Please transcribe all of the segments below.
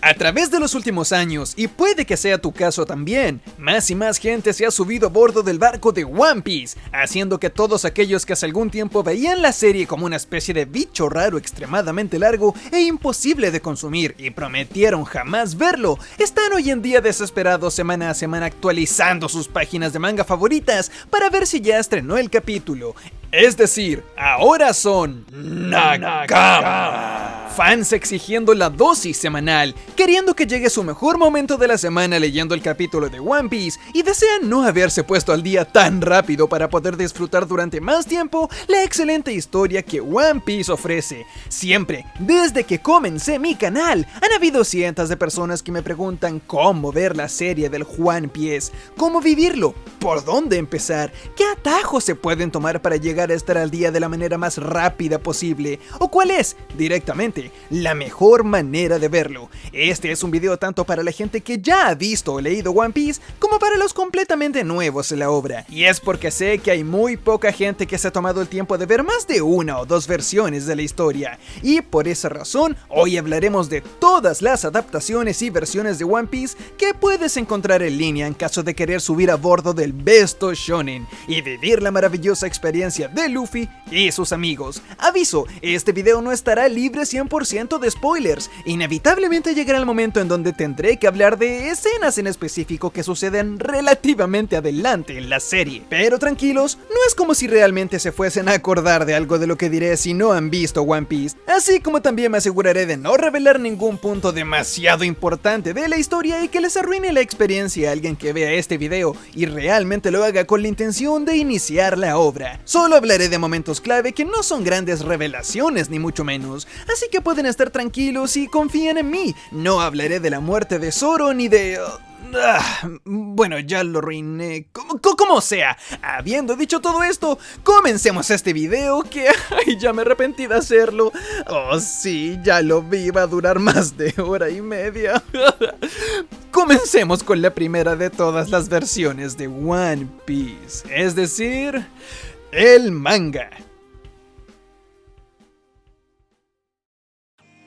A través de los últimos años, y puede que sea tu caso también, más y más gente se ha subido a bordo del barco de One Piece, haciendo que todos aquellos que hace algún tiempo veían la serie como una especie de bicho raro extremadamente largo e imposible de consumir y prometieron jamás verlo, están hoy en día desesperados semana a semana actualizando sus páginas de manga favoritas para ver si ya estrenó el capítulo. Es decir, ahora son Nakama. Fans exigiendo la dosis semanal, queriendo que llegue su mejor momento de la semana leyendo el capítulo de One Piece y desean no haberse puesto al día tan rápido para poder disfrutar durante más tiempo la excelente historia que One Piece ofrece. Siempre, desde que comencé mi canal, han habido cientos de personas que me preguntan cómo ver la serie del One Piece, cómo vivirlo, por dónde empezar, qué atajos se pueden tomar para llegar a estar al día de la manera más rápida posible, o cuál es, directamente, la mejor manera de verlo. Este es un video tanto para la gente que ya ha visto o leído One Piece, como para los completamente nuevos en la obra. Y es porque sé que hay muy poca gente que se ha tomado el tiempo de ver más de una o dos versiones de la historia. Y por esa razón, hoy hablaremos de todas las adaptaciones y versiones de One Piece que puedes encontrar en línea en caso de querer subir a bordo del Besto Shonen y vivir la maravillosa experiencia de Luffy y sus amigos. Aviso, este video no estará libre 100% de spoilers. Inevitablemente llegará el momento en donde tendré que hablar de escenas en específico que suceden relativamente adelante en la serie. Pero tranquilos, no es como si realmente se fuesen a acordar de algo de lo que diré si no han visto One Piece. Así como también me aseguraré de no revelar ningún punto demasiado importante de la historia y que les arruine la experiencia a alguien que vea este video y realmente lo haga con la intención de iniciar la obra. Solo hablaré de momentos clave que no son grandes revelaciones ni mucho menos, así que pueden estar tranquilos y confíen en mí. No hablaré de la muerte de Zoro ni de... bueno, ya lo arruiné. Como sea, habiendo dicho todo esto, comencemos este video que ya me arrepentí de hacerlo. Oh sí, ya lo vi, va a durar más de hora y media. Comencemos con la primera de todas las versiones de One Piece, es decir, el manga.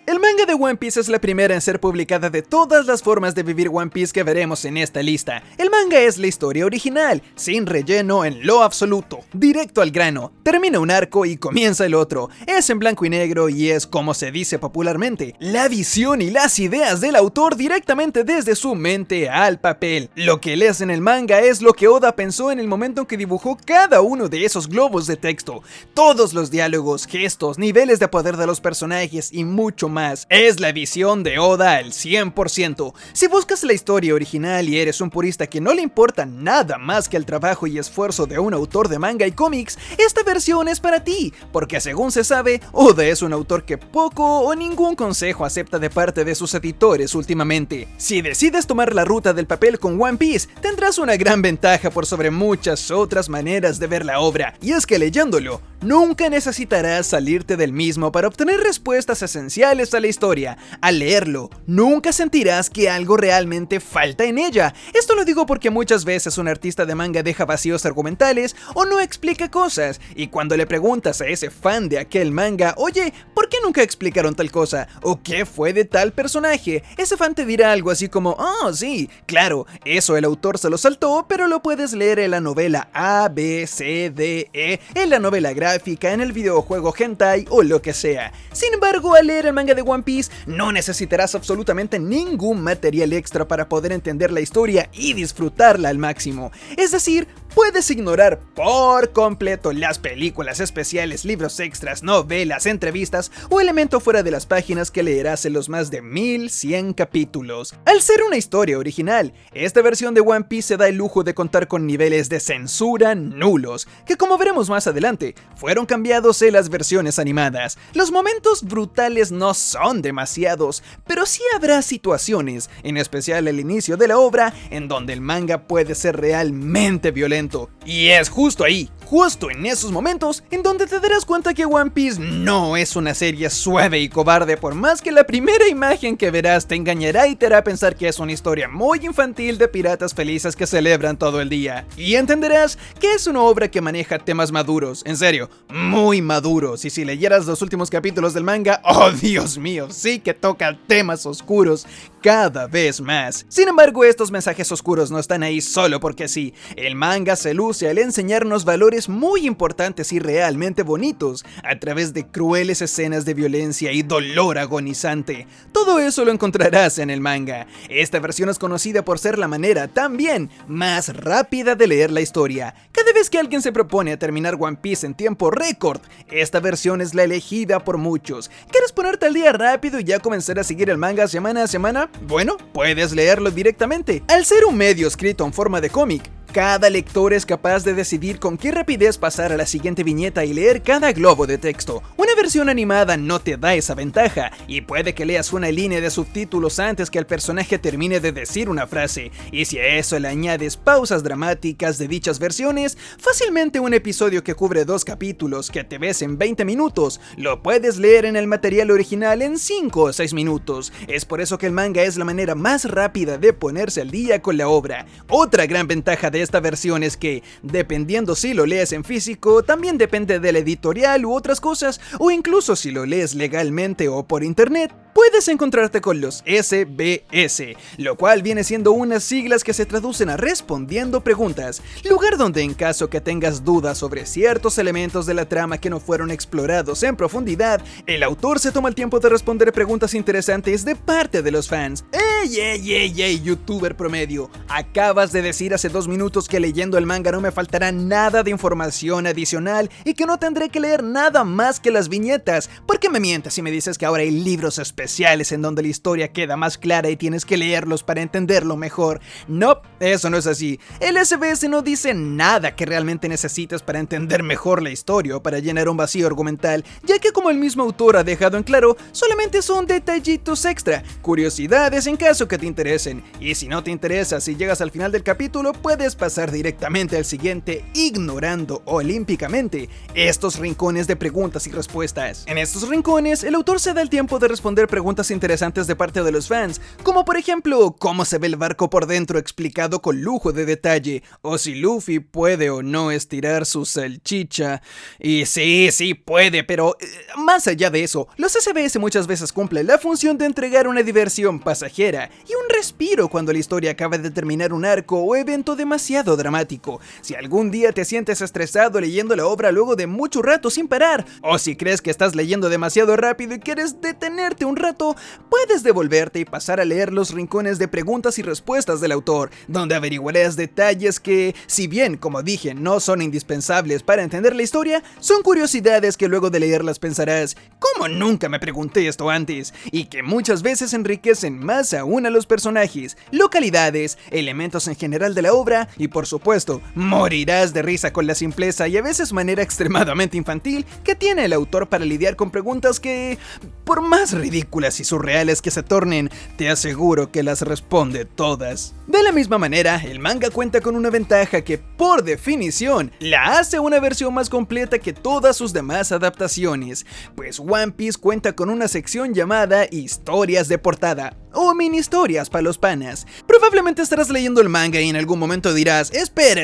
El manga de One Piece es la primera en ser publicada de todas las formas de vivir One Piece que veremos en esta lista. El manga es la historia original, sin relleno en lo absoluto, directo al grano, termina un arco y comienza el otro, es en blanco y negro y es, como se dice popularmente, la visión y las ideas del autor directamente desde su mente al papel. Lo que lees en el manga es lo que Oda pensó en el momento en que dibujó cada uno de esos globos de texto, todos los diálogos, gestos, niveles de poder de los personajes y mucho más. Es la visión de Oda al 100%. Si buscas la historia original y eres un purista que no le importa nada más que el trabajo y esfuerzo de un autor de manga y cómics, esta versión es para ti, porque según se sabe, Oda es un autor que poco o ningún consejo acepta de parte de sus editores últimamente. Si decides tomar la ruta del papel con One Piece, tendrás una gran ventaja por sobre muchas otras maneras de ver la obra, y es que leyéndolo, nunca necesitarás salirte del mismo para obtener respuestas esenciales a la historia. Al leerlo, nunca sentirás que algo realmente falta en ella. Esto lo digo porque muchas veces un artista de manga deja vacíos argumentales o no explica cosas, y cuando le preguntas a ese fan de aquel manga, oye, ¿por qué nunca explicaron tal cosa? ¿O qué fue de tal personaje? Ese fan te dirá algo así como, oh sí, claro, eso el autor se lo saltó, pero lo puedes leer en la novela A, B, C, D, E, en la novela gráfica, en el videojuego hentai o lo que sea. Sin embargo, al leer el manga de One Piece, no necesitarás absolutamente ningún material extra para poder entender la historia y disfrutarla al máximo. Es decir, puedes ignorar por completo las películas especiales, libros extras, novelas, entrevistas o elementos fuera de las páginas que leerás en los más de 1100 capítulos. Al ser una historia original, esta versión de One Piece se da el lujo de contar con niveles de censura nulos, que como veremos más adelante, fueron cambiados en las versiones animadas. Los momentos brutales no son demasiados, pero sí habrá situaciones, en especial al inicio de la obra, en donde el manga puede ser realmente violento. Y es justo ahí, justo en esos momentos, en donde te darás cuenta que One Piece no es una serie suave y cobarde, por más que la primera imagen que verás te engañará y te hará pensar que es una historia muy infantil de piratas felices que celebran todo el día. Y entenderás que es una obra que maneja temas maduros. En serio, muy maduros, y si leyeras los últimos capítulos del manga, ¡oh Dios mío! Sí que toca temas oscuros cada vez más. Sin embargo, estos mensajes oscuros no están ahí solo porque sí. El manga se luce al enseñarnos valores muy importantes y realmente bonitos a través de crueles escenas de violencia y dolor agonizante. Todo eso lo encontrarás en el manga. Esta versión es conocida por ser la manera también más rápida de leer la historia. Cada vez que alguien se propone a terminar One Piece en tiempo récord, esta versión es la elegida por muchos. ¿Quieres ponerte al día rápido y ya comenzar a seguir el manga semana a semana? Bueno, puedes leerlo directamente. Al ser un medio escrito en forma de cómic, cada lector es capaz de decidir con qué rapidez pasar a la siguiente viñeta y leer cada globo de texto. Una versión animada no te da esa ventaja, y puede que leas una línea de subtítulos antes que el personaje termine de decir una frase, y si a eso le añades pausas dramáticas de dichas versiones, fácilmente un episodio que cubre 2 capítulos que te ves en 20 minutos, lo puedes leer en el material original en 5 o 6 minutos. Es por eso que el manga es la manera más rápida de ponerse al día con la obra. Otra gran ventaja de esta versión es que, dependiendo si lo lees en físico, también depende de la editorial u otras cosas, o incluso si lo lees legalmente o por internet, puedes encontrarte con los SBS, lo cual viene siendo unas siglas que se traducen a respondiendo preguntas, lugar donde en caso que tengas dudas sobre ciertos elementos de la trama que no fueron explorados en profundidad, el autor se toma el tiempo de responder preguntas interesantes de parte de los fans. ¡Ey, youtuber promedio! Acabas de decir hace 2 minutos que leyendo el manga no me faltará nada de información adicional y que no tendré que leer nada más que las viñetas. ¿Por qué me mientes si me dices que ahora hay libros especiales en donde la historia queda más clara y tienes que leerlos para entenderlo mejor? No, eso no es así. El SBS no dice nada que realmente necesites para entender mejor la historia o para llenar un vacío argumental, ya que como el mismo autor ha dejado en claro, solamente son detallitos extra, curiosidades en caso que te interesen, y si no te interesa, si llegas al final del capítulo, puedes pasar directamente al siguiente ignorando olímpicamente estos rincones de preguntas y respuestas. En estos rincones, el autor se da el tiempo de responder preguntas interesantes de parte de los fans, como por ejemplo, cómo se ve el barco por dentro explicado con lujo de detalle, o si Luffy puede o no estirar su salchicha. Y sí puede, pero más allá de eso, los SBS muchas veces cumplen la función de entregar una diversión pasajera y un respiro cuando la historia acaba de terminar un arco o evento demasiado dramático. Si algún día te sientes estresado leyendo la obra luego de mucho rato sin parar, o si crees que estás leyendo demasiado rápido y quieres detenerte un rato, puedes devolverte y pasar a leer los rincones de preguntas y respuestas del autor, donde averiguarás detalles que, si bien, como dije, no son indispensables para entender la historia, son curiosidades que luego de leerlas pensarás, ¿cómo nunca me pregunté esto antes? Y que muchas veces enriquecen más aún a los personajes, localidades, elementos en general de la obra, y por supuesto, morirás de risa con la simpleza y a veces manera extremadamente infantil que tiene el autor para lidiar con preguntas que, por más ridículas y surreales que se tornen, te aseguro que las responde todas. De la misma manera, el manga cuenta con una ventaja que, por definición, la hace una versión más completa que todas sus demás adaptaciones, pues One Piece cuenta con una sección llamada Historias de Portada, o mini historias para los panas. Probablemente estarás leyendo el manga y en algún momento dirás, espera,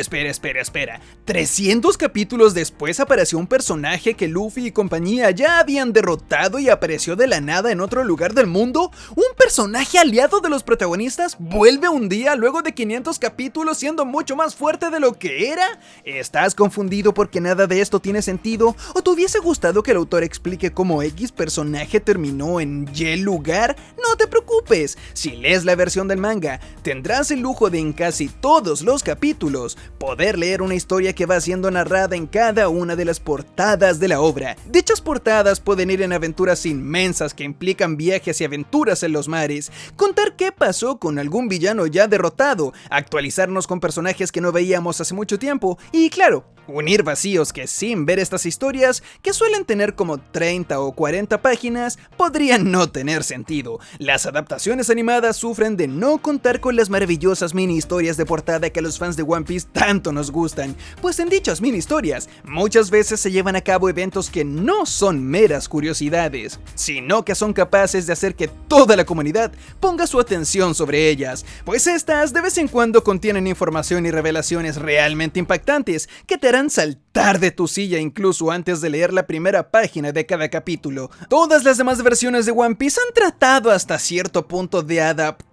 300 capítulos después apareció un personaje que Luffy y compañía ya habían derrotado y apareció de la nada en otro lugar del mundo. ¿Un personaje aliado de los protagonistas vuelve un día luego de 500 capítulos siendo mucho más fuerte de lo que era? ¿Estás confundido porque nada de esto tiene sentido? ¿O te hubiese gustado que el autor explique cómo X personaje terminó en Y lugar? No te preocupes. Si lees la versión del manga, tendrás el lujo de en casi todos los capítulos poder leer una historia que va siendo narrada en cada una de las portadas de la obra. Dichas portadas pueden ir en aventuras inmensas que implican viajes y aventuras en los mares, contar qué pasó con algún villano ya derrotado, actualizarnos con personajes que no veíamos hace mucho tiempo y, claro, unir vacíos que sin ver estas historias, que suelen tener como 30 o 40 páginas, podrían no tener sentido. Las adaptaciones animadas sufren de no contar con las maravillosas mini historias de portada que a los fans de One Piece tanto nos gustan, pues en dichas mini historias muchas veces se llevan a cabo eventos que no son meras curiosidades, sino que son capaces de hacer que toda la comunidad ponga su atención sobre ellas, pues estas de vez en cuando contienen información y revelaciones realmente impactantes que te harán saltar de tu silla incluso antes de leer la primera página de cada capítulo. Todas las demás versiones de One Piece han tratado hasta cierto punto de adaptar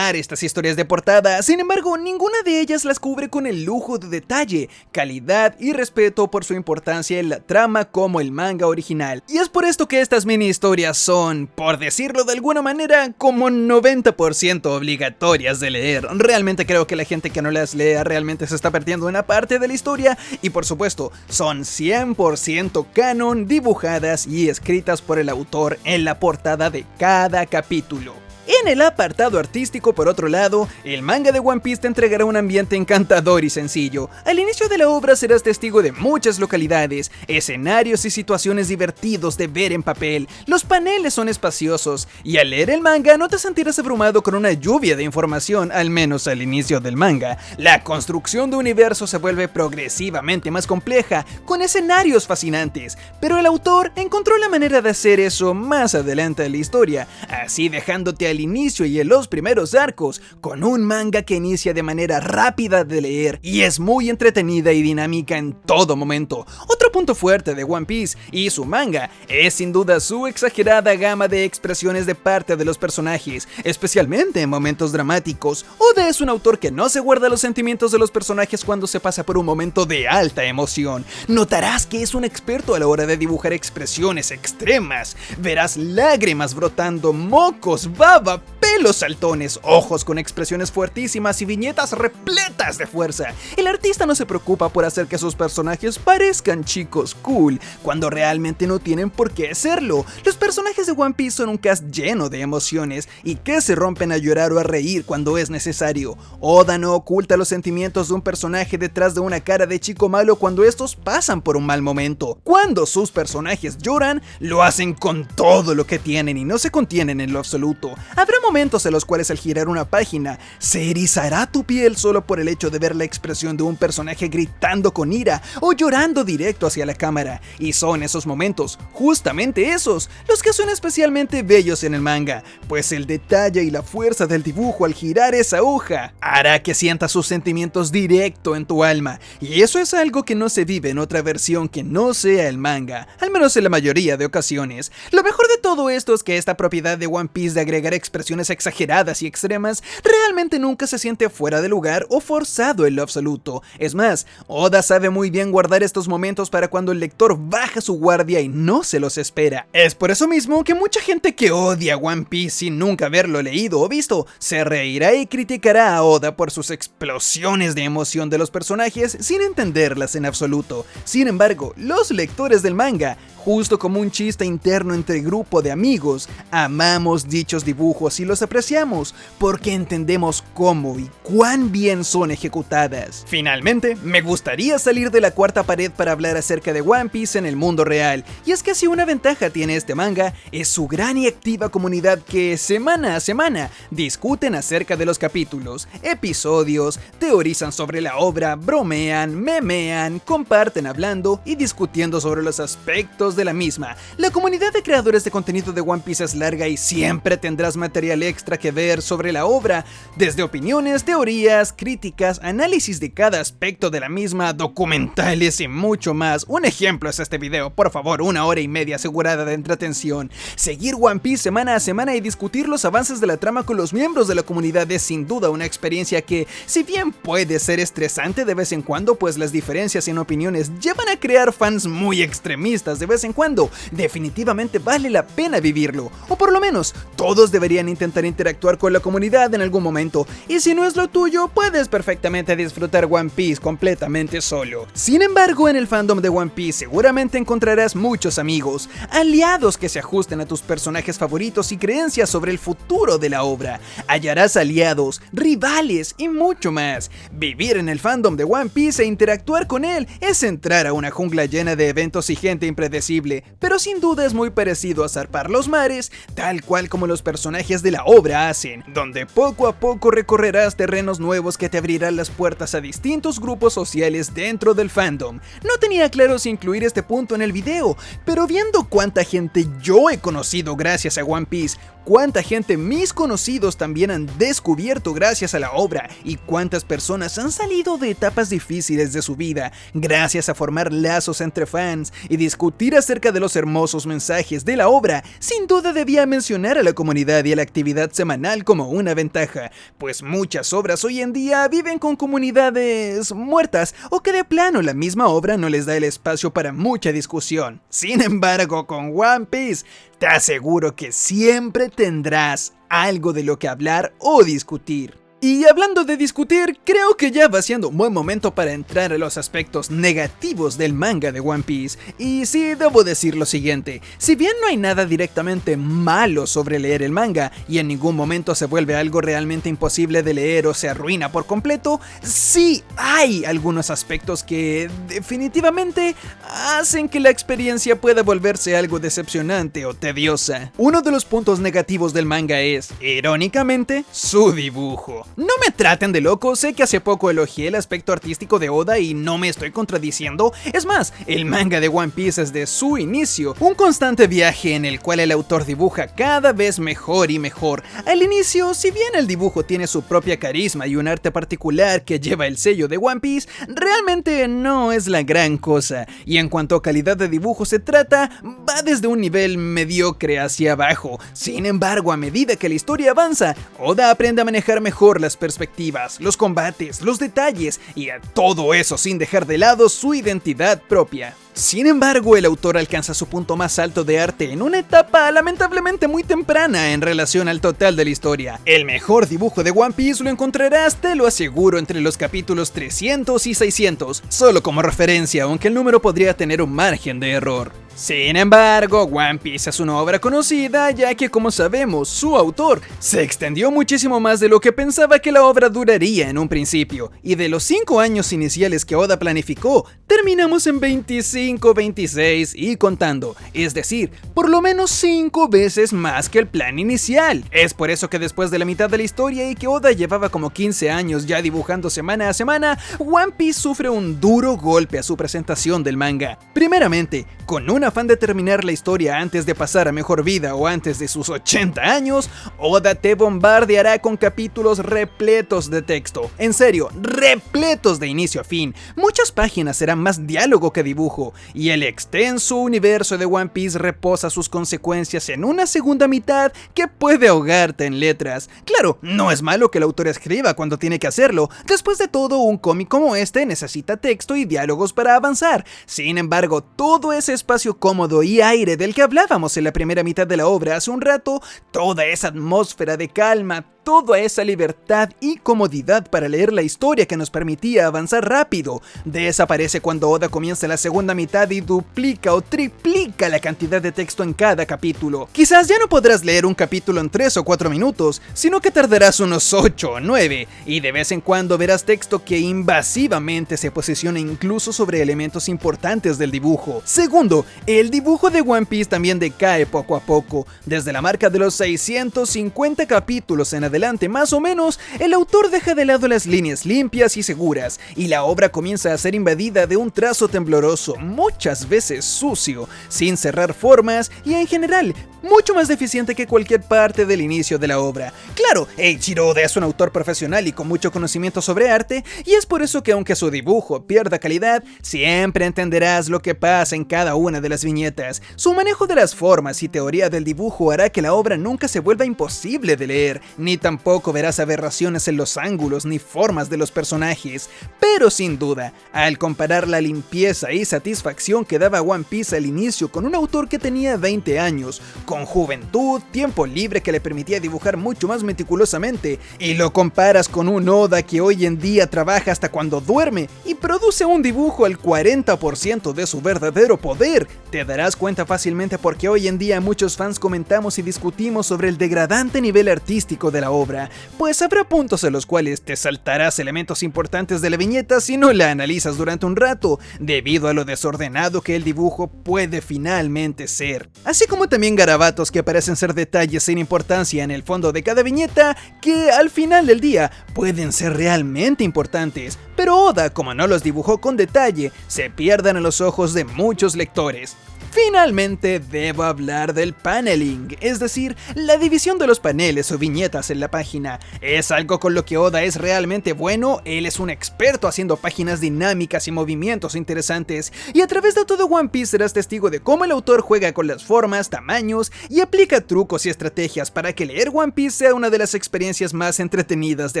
estas historias de portada, sin embargo, ninguna de ellas las cubre con el lujo de detalle, calidad y respeto por su importancia en la trama como el manga original. Y es por esto que estas mini historias son, por decirlo de alguna manera, como 90% obligatorias de leer. Realmente creo que la gente que no las lea realmente se está perdiendo una parte de la historia y por supuesto, son 100% canon, dibujadas y escritas por el autor en la portada de cada capítulo. En el apartado artístico, por otro lado, el manga de One Piece te entregará un ambiente encantador y sencillo. Al inicio de la obra serás testigo de muchas localidades, escenarios y situaciones divertidos de ver en papel. Los paneles son espaciosos, y al leer el manga no te sentirás abrumado con una lluvia de información, al menos al inicio del manga. La construcción de universo se vuelve progresivamente más compleja, con escenarios fascinantes, pero el autor encontró la manera de hacer eso más adelante en la historia, así dejándote al inicio y en los primeros arcos, con un manga que inicia de manera rápida de leer y es muy entretenida y dinámica en todo momento. Otro punto fuerte de One Piece y su manga es sin duda su exagerada gama de expresiones de parte de los personajes, especialmente en momentos dramáticos. Oda es un autor que no se guarda los sentimientos de los personajes cuando se pasa por un momento de alta emoción. Notarás que es un experto a la hora de dibujar expresiones extremas. Verás lágrimas brotando, mocos, baba, pelos saltones, ojos con expresiones fuertísimas y viñetas repletas de fuerza. El artista no se preocupa por hacer que sus personajes parezcan chicos cool, cuando realmente no tienen por qué serlo. Los personajes de One Piece son un cast lleno de emociones y que se rompen a llorar o a reír cuando es necesario. Oda no oculta los sentimientos de un personaje detrás de una cara de chico malo cuando estos pasan por un mal momento. Cuando sus personajes lloran, lo hacen con todo lo que tienen y no se contienen en lo absoluto. Habrá momentos en los cuales al girar una página se erizará tu piel solo por el hecho de ver la expresión de un personaje gritando con ira o llorando directo hacia la cámara, y son esos momentos, justamente esos, los que son especialmente bellos en el manga, pues el detalle y la fuerza del dibujo al girar esa hoja hará que sientas sus sentimientos directo en tu alma, y eso es algo que no se vive en otra versión que no sea el manga, al menos en la mayoría de ocasiones. Lo mejor de todo esto es que esta propiedad de One Piece de agregar expresiones exageradas y extremas realmente nunca se siente fuera de lugar o forzado en lo absoluto. Es más, Oda sabe muy bien guardar estos momentos para cuando el lector baja su guardia y no se los espera. Es por eso mismo que mucha gente que odia One Piece sin nunca haberlo leído o visto, se reirá y criticará a Oda por sus explosiones de emoción de los personajes sin entenderlas en absoluto. Sin embargo, los lectores del manga, justo como un chiste interno entre grupo de amigos, amamos dichos dibujos y los apreciamos porque entendemos cómo y cuán bien son ejecutadas. Finalmente, me gustaría salir de la cuarta pared para hablar acerca de One Piece en el mundo real, y es que si una ventaja tiene este manga es su gran y activa comunidad que semana a semana discuten acerca de los capítulos, episodios, teorizan sobre la obra, bromean, memean, comparten hablando y discutiendo sobre los aspectos de la misma. La comunidad de creadores de contenido de One Piece es larga y siempre tendrás material extra que ver sobre la obra, desde opiniones, teorías, críticas, análisis de cada aspecto de la misma, documentales y mucho más. Un ejemplo es este video, por favor, 1 hora y media asegurada de entretención. Seguir One Piece semana a semana y discutir los avances de la trama con los miembros de la comunidad es sin duda una experiencia que, si bien puede ser estresante de vez en cuando, pues las diferencias en opiniones llevan a crear fans muy extremistas de vez en cuando, definitivamente vale la pena vivirlo, o por lo menos todos deberían intentar interactuar con la comunidad en algún momento, y si no es lo tuyo, puedes perfectamente disfrutar One Piece completamente solo. Sin embargo, en el fandom de One Piece seguramente encontrarás muchos amigos, aliados que se ajusten a tus personajes favoritos y creencias sobre el futuro de la obra. Hallarás aliados, rivales y mucho más. Vivir en el fandom de One Piece e interactuar con él es entrar a una jungla llena de eventos y gente impredecible imposible, pero sin duda es muy parecido a zarpar los mares, tal cual como los personajes de la obra hacen, donde poco a poco recorrerás terrenos nuevos que te abrirán las puertas a distintos grupos sociales dentro del fandom. No tenía claro si incluir este punto en el video, pero viendo cuánta gente yo he conocido gracias a One Piece, cuánta gente mis conocidos también han descubierto gracias a la obra y cuántas personas han salido de etapas difíciles de su vida gracias a formar lazos entre fans y discutir acerca de los hermosos mensajes de la obra, sin duda debía mencionar a la comunidad y a la actividad semanal como una ventaja, pues muchas obras hoy en día viven con comunidades muertas o que de plano la misma obra no les da el espacio para mucha discusión. Sin embargo, con One Piece te aseguro que siempre tendrás algo de lo que hablar o discutir. Y hablando de discutir, creo que ya va siendo un buen momento para entrar a los aspectos negativos del manga de One Piece. Y sí, debo decir lo siguiente, si bien no hay nada directamente malo sobre leer el manga, y en ningún momento se vuelve algo realmente imposible de leer o se arruina por completo, sí hay algunos aspectos que definitivamente hacen que la experiencia pueda volverse algo decepcionante o tediosa. Uno de los puntos negativos del manga es, irónicamente, su dibujo. No me traten de loco, sé que hace poco elogié el aspecto artístico de Oda y no me estoy contradiciendo. Es más, el manga de One Piece es de su inicio un constante viaje en el cual el autor dibuja cada vez mejor y mejor. Al inicio, si bien el dibujo tiene su propia carisma y un arte particular que lleva el sello de One Piece, realmente no es la gran cosa. Y en cuanto a calidad de dibujo se trata, va desde un nivel mediocre hacia abajo. Sin embargo, a medida que la historia avanza, Oda aprende a manejar mejor las perspectivas, los combates, los detalles y a todo eso sin dejar de lado su identidad propia. Sin embargo, el autor alcanza su punto más alto de arte en una etapa lamentablemente muy temprana en relación al total de la historia. El mejor dibujo de One Piece lo encontrarás, te lo aseguro, entre los capítulos 300 y 600, solo como referencia, aunque el número podría tener un margen de error. Sin embargo, One Piece es una obra conocida ya que, como sabemos, su autor se extendió muchísimo más de lo que pensaba que la obra duraría en un principio, y de los 5 años iniciales que Oda planificó, terminamos en 25, 26 y contando, es decir, por lo menos 5 veces más que el plan inicial. Es por eso que después de la mitad de la historia y que Oda llevaba como 15 años ya dibujando semana a semana, One Piece sufre un duro golpe a su presentación del manga. Primeramente, con un afán de terminar la historia antes de pasar a mejor vida o antes de sus 80 años, Oda te bombardeará con capítulos repletos de texto. En serio, repletos de inicio a fin. Muchas páginas serán más diálogo que dibujo, y el extenso universo de One Piece reposa sus consecuencias en una segunda mitad que puede ahogarte en letras. Claro, no es malo que el autor escriba cuando tiene que hacerlo. Después de todo, un cómic como este necesita texto y diálogos para avanzar. Sin embargo, todo ese espacio cómodo y aire del que hablábamos en la primera mitad de la obra hace un rato, toda esa atmósfera de calma, toda esa libertad y comodidad para leer la historia que nos permitía avanzar rápido, desaparece cuando Oda comienza la segunda mitad y duplica o triplica la cantidad de texto en cada capítulo. Quizás ya no podrás leer un capítulo en 3 o 4 minutos, sino que tardarás unos 8 o 9, y de vez en cuando verás texto que invasivamente se posiciona incluso sobre elementos importantes del dibujo. Segundo, el dibujo de One Piece también decae poco a poco. Desde la marca de los 650 capítulos en adelante más o menos, el autor deja de lado las líneas limpias y seguras, y la obra comienza a ser invadida de un trazo tembloroso, muchas veces sucio, sin cerrar formas y en general mucho más deficiente que cualquier parte del inicio de la obra. Claro, Eiichiro Oda es un autor profesional y con mucho conocimiento sobre arte, y es por eso que aunque su dibujo pierda calidad, siempre entenderás lo que pasa en cada una de las viñetas. Su manejo de las formas y teoría del dibujo hará que la obra nunca se vuelva imposible de leer, ni tampoco verás aberraciones en los ángulos ni formas de los personajes. Pero sin duda, al comparar la limpieza y satisfacción que daba One Piece al inicio con un autor que tenía 20 años, con juventud, tiempo libre que le permitía dibujar mucho más meticulosamente, y lo comparas con un Oda que hoy en día trabaja hasta cuando duerme y produce un dibujo al 40% de su verdadero poder, te darás cuenta fácilmente porque hoy en día muchos fans comentamos y discutimos sobre el degradante nivel artístico de la obra, pues habrá puntos en los cuales te saltarás elementos importantes de la viñeta si no la analizas durante un rato, debido a lo desordenado que el dibujo puede finalmente ser. Así como también garabatos que parecen ser detalles sin importancia en el fondo de cada viñeta, que al final del día pueden ser realmente importantes, pero Oda, como no los dibujó con detalle, se pierden a los ojos de muchos lectores. Finalmente debo hablar del paneling, es decir, la división de los paneles o viñetas en la página. Es algo con lo que Oda es realmente bueno, él es un experto haciendo páginas dinámicas y movimientos interesantes, y a través de todo One Piece serás testigo de cómo el autor juega con las formas, tamaños y aplica trucos y estrategias para que leer One Piece sea una de las experiencias más entretenidas de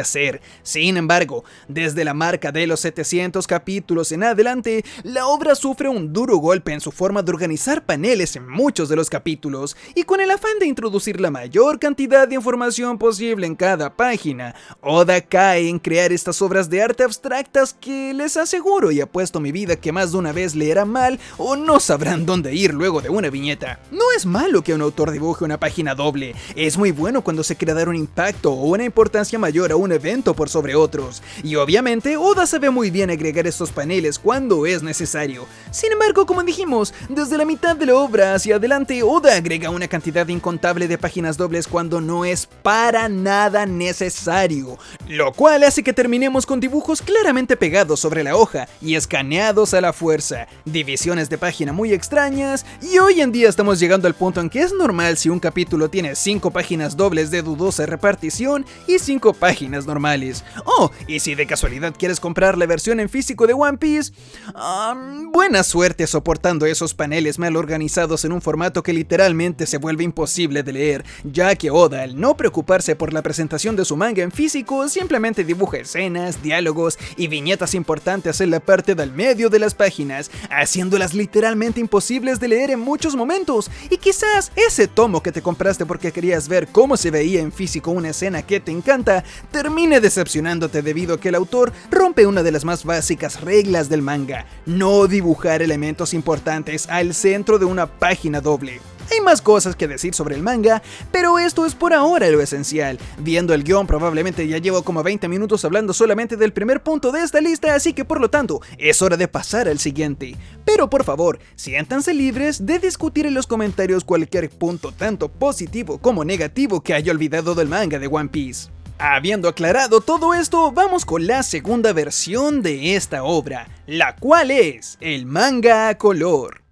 hacer. Sin embargo, desde la marca de los 700 capítulos en adelante, la obra sufre un duro golpe en su forma de organizar paneles en muchos de los capítulos, y con el afán de introducir la mayor cantidad de información posible en cada página, Oda cae en crear estas obras de arte abstractas que les aseguro y apuesto mi vida que más de una vez leerán mal o no sabrán dónde ir luego de una viñeta. No es malo que un autor dibuje una página doble, es muy bueno cuando se quiere dar un impacto o una importancia mayor a un evento por sobre otros, y obviamente Oda sabe muy bien agregar estos paneles cuando es necesario. Sin embargo, como dijimos, desde la mitad de la obra hacia adelante, Oda agrega una cantidad incontable de páginas dobles cuando no es para nada necesario, lo cual hace que terminemos con dibujos claramente pegados sobre la hoja y escaneados a la fuerza, divisiones de página muy extrañas, y hoy en día estamos llegando al punto en que es normal si un capítulo tiene 5 páginas dobles de dudosa repartición y 5 páginas normales. Oh, y si de casualidad quieres comprar la versión en físico de One Piece, buena suerte soportando esos paneles mal organizados en un formato que literalmente se vuelve imposible de leer, ya que Oda, al no preocuparse por la presentación de su manga en físico, simplemente dibuja escenas, diálogos y viñetas importantes en la parte del medio de las páginas, haciéndolas literalmente imposibles de leer en muchos momentos. Y quizás ese tomo que te compraste porque querías ver cómo se veía en físico una escena que te encanta, termine decepcionándote debido a que el autor rompe una de las más básicas reglas del manga: no dibujar elementos importantes al centro de una página doble. Hay más cosas que decir sobre el manga, pero esto es por ahora lo esencial. Viendo el guión probablemente ya llevo como 20 minutos hablando solamente del primer punto de esta lista, así que por lo tanto es hora de pasar al siguiente. Pero por favor, siéntanse libres de discutir en los comentarios cualquier punto tanto positivo como negativo que haya olvidado del manga de One Piece. Habiendo aclarado todo esto, vamos con la segunda versión de esta obra, la cual es el manga a color.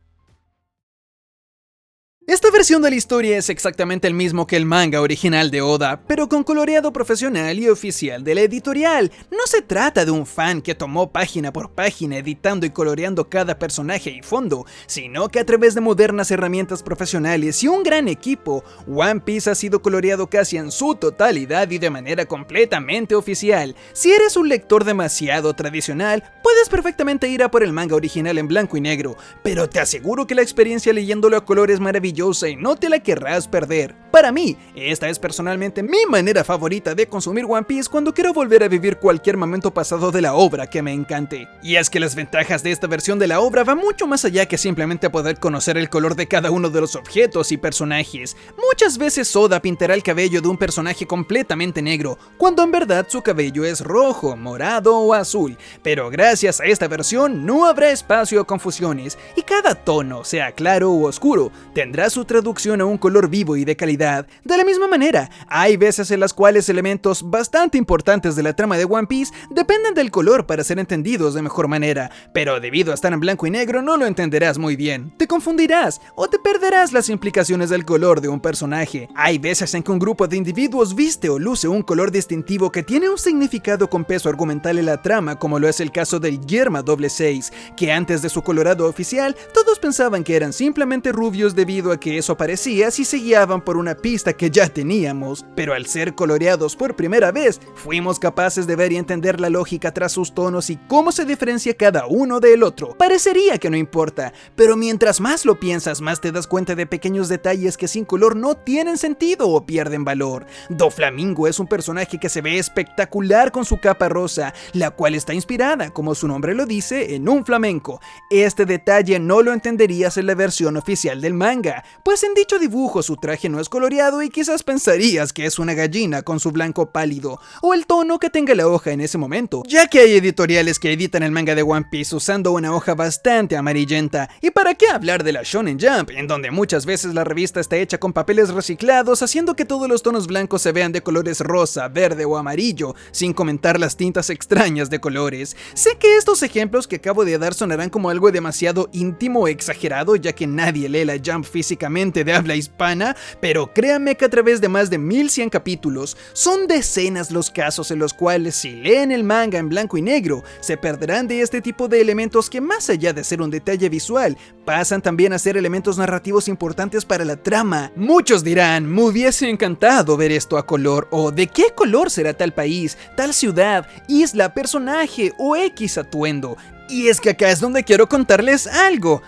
Esta versión de la historia es exactamente el mismo que el manga original de Oda, pero con coloreado profesional y oficial de la editorial. No se trata de un fan que tomó página por página editando y coloreando cada personaje y fondo, sino que a través de modernas herramientas profesionales y un gran equipo, One Piece ha sido coloreado casi en su totalidad y de manera completamente oficial. Si eres un lector demasiado tradicional, puedes perfectamente ir a por el manga original en blanco y negro, pero te aseguro que la experiencia leyéndolo a color es maravillosa y no te la querrás perder. Para mí, esta es personalmente mi manera favorita de consumir One Piece cuando quiero volver a vivir cualquier momento pasado de la obra que me encante. Y es que las ventajas de esta versión de la obra van mucho más allá que simplemente poder conocer el color de cada uno de los objetos y personajes. Muchas veces Oda pintará el cabello de un personaje completamente negro, cuando en verdad su cabello es rojo, morado o azul, pero gracias a esta versión no habrá espacio a confusiones, y cada tono, sea claro u oscuro, tendrá su traducción a un color vivo y de calidad. De la misma manera, hay veces en las cuales elementos bastante importantes de la trama de One Piece dependen del color para ser entendidos de mejor manera, pero debido a estar en blanco y negro no lo entenderás muy bien, te confundirás o te perderás las implicaciones del color de un personaje. Hay veces en que un grupo de individuos viste o luce un color distintivo que tiene un significado con peso argumental en la trama, como lo es el caso del Germa 66, que antes de su colorado oficial todos pensaban que eran simplemente rubios debido a que eso parecía si se guiaban por una pista que ya teníamos, pero al ser coloreados por primera vez, fuimos capaces de ver y entender la lógica tras sus tonos y cómo se diferencia cada uno del otro. Parecería que no importa, pero mientras más lo piensas, más te das cuenta de pequeños detalles que sin color no tienen sentido o pierden valor. Doflamingo es un personaje que se ve espectacular con su capa rosa, la cual está inspirada, como su nombre lo dice, en un flamenco. Este detalle no lo entenderías en la versión oficial del manga, Chirota, pues en dicho dibujo su traje no es coloreado y quizás pensarías que es una gallina con su blanco pálido, o el tono que tenga la hoja en ese momento, ya que hay editoriales que editan el manga de One Piece usando una hoja bastante amarillenta, y para qué hablar de la Shonen Jump, en donde muchas veces la revista está hecha con papeles reciclados, haciendo que todos los tonos blancos se vean de colores rosa, verde o amarillo, sin comentar las tintas extrañas de colores. Sé que estos ejemplos que acabo de dar sonarán como algo demasiado íntimo o exagerado, ya que nadie lee la Jump físicamente de habla hispana, pero créanme que a través de más de 1100 capítulos, son decenas los casos en los cuales si leen el manga en blanco y negro, se perderán de este tipo de elementos que, más allá de ser un detalle visual, pasan también a ser elementos narrativos importantes para la trama. Muchos dirán, me hubiese encantado ver esto a color, o de qué color será tal país, tal ciudad, isla, personaje o X atuendo. Y es que acá es donde quiero contarles algo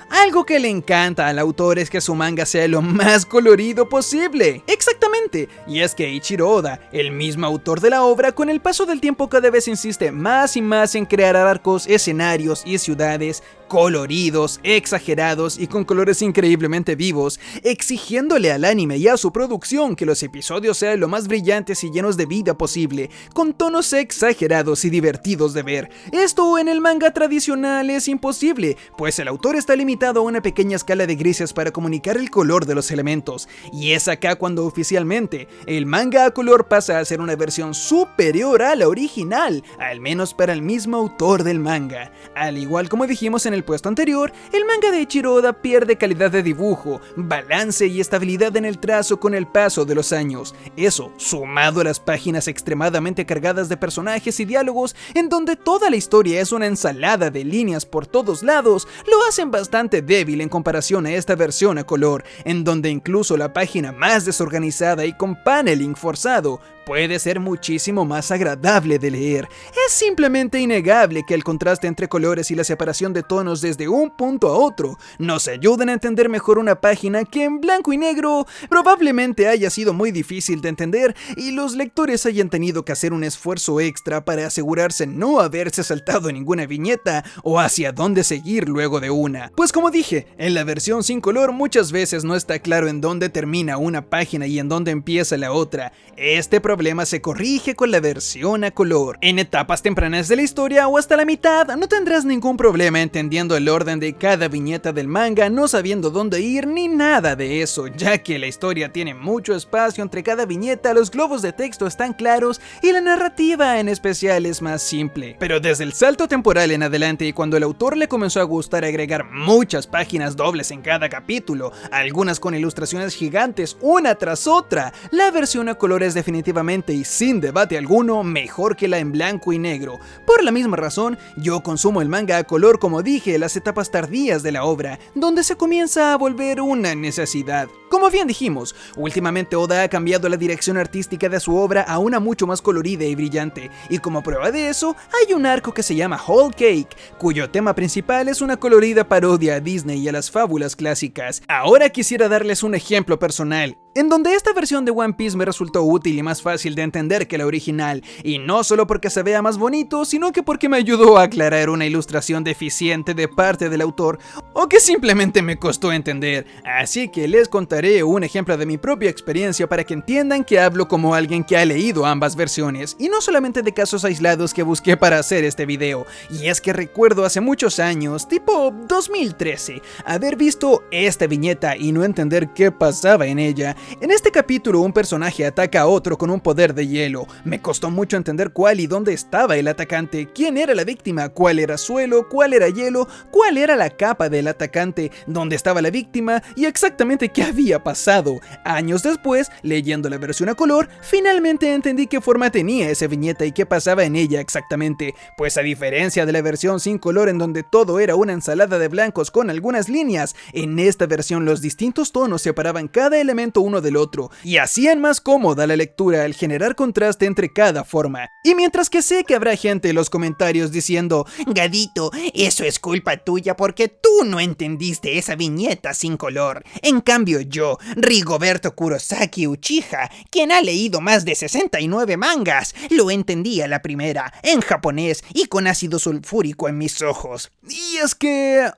que le encanta al autor es que su manga sea lo más colorido posible. Exactamente, y es que Eiichiro Oda, el mismo autor de la obra, con el paso del tiempo cada vez insiste más y más en crear arcos, escenarios y ciudades coloridos, exagerados y con colores increíblemente vivos, exigiéndole al anime y a su producción que los episodios sean lo más brillantes y llenos de vida posible, con tonos exagerados y divertidos de ver. Esto en el manga tradicional es imposible, pues el autor está limitado a una pequeña escala de grises para comunicar el color de los elementos, y es acá cuando oficialmente el manga a color pasa a ser una versión superior a la original, al menos para el mismo autor del manga. Al igual como dijimos en el puesto anterior, el manga de Eiichiro Oda pierde calidad de dibujo, balance y estabilidad en el trazo con el paso de los años. Eso, sumado a las páginas extremadamente cargadas de personajes y diálogos, en donde toda la historia es una ensalada de líneas por todos lados, lo hacen bastante débil en comparación a esta versión a color, en donde incluso la página más desorganizada y con paneling forzado puede ser muchísimo más agradable de leer. Es simplemente innegable que el contraste entre colores y la separación de tonos desde un punto a otro nos ayudan a entender mejor una página que en blanco y negro probablemente haya sido muy difícil de entender y los lectores hayan tenido que hacer un esfuerzo extra para asegurarse no haberse saltado ninguna viñeta o hacia dónde seguir luego de una. Pues como dije, en la versión sin color muchas veces no está claro en dónde termina una página y en dónde empieza la otra. Este problema se corrige con la versión a color. En etapas tempranas de la historia o hasta la mitad no tendrás ningún problema entendiendo el orden de cada viñeta del manga, no sabiendo dónde ir ni nada de eso, ya que la historia tiene mucho espacio entre cada viñeta, los globos de texto están claros y la narrativa en especial es más simple. Pero desde el salto temporal en adelante y cuando el autor le comenzó a gustar agregar muchas páginas dobles en cada capítulo, algunas con ilustraciones gigantes una tras otra, la versión a color es definitivamente y sin debate alguno mejor que la en blanco y negro. Por la misma razón, yo consumo el manga a color como dije en las etapas tardías de la obra, donde se comienza a volver una necesidad. Como bien dijimos, últimamente Oda ha cambiado la dirección artística de su obra a una mucho más colorida y brillante, y como prueba de eso, hay un arco que se llama Whole Cake, cuyo tema principal es una colorida parodia a Disney y a las fábulas clásicas. Ahora quisiera darles un ejemplo personal, en donde esta versión de One Piece me resultó útil y más fácil de entender que la original, y no solo porque se vea más bonito, sino que porque me ayudó a aclarar una ilustración deficiente de parte del autor, o que simplemente me costó entender. Así que les contaré un ejemplo de mi propia experiencia para que entiendan que hablo como alguien que ha leído ambas versiones, y no solamente de casos aislados que busqué para hacer este video. Y es que recuerdo hace muchos años, tipo 2013, haber visto esta viñeta y no entender qué pasaba en ella. En este capítulo un personaje ataca a otro con un poder de hielo. Me costó mucho entender cuál y dónde estaba el atacante, quién era la víctima, cuál era suelo, cuál era hielo, cuál era la capa del atacante, dónde estaba la víctima y exactamente qué había pasado. Años después, leyendo la versión a color, finalmente entendí qué forma tenía esa viñeta y qué pasaba en ella exactamente, pues a diferencia de la versión sin color en donde todo era una ensalada de blancos con algunas líneas, en esta versión los distintos tonos separaban cada elemento uno del otro y hacían más cómoda la lectura al generar contraste entre cada forma. Y mientras que sé que habrá gente en los comentarios diciendo: Gadito, eso es culpa tuya porque tú no entendiste esa viñeta sin color. En cambio yo, Rigoberto Kurosaki Uchiha, quien ha leído más de 69 mangas, lo entendí a la primera, en japonés y con ácido sulfúrico en mis ojos. Y es que,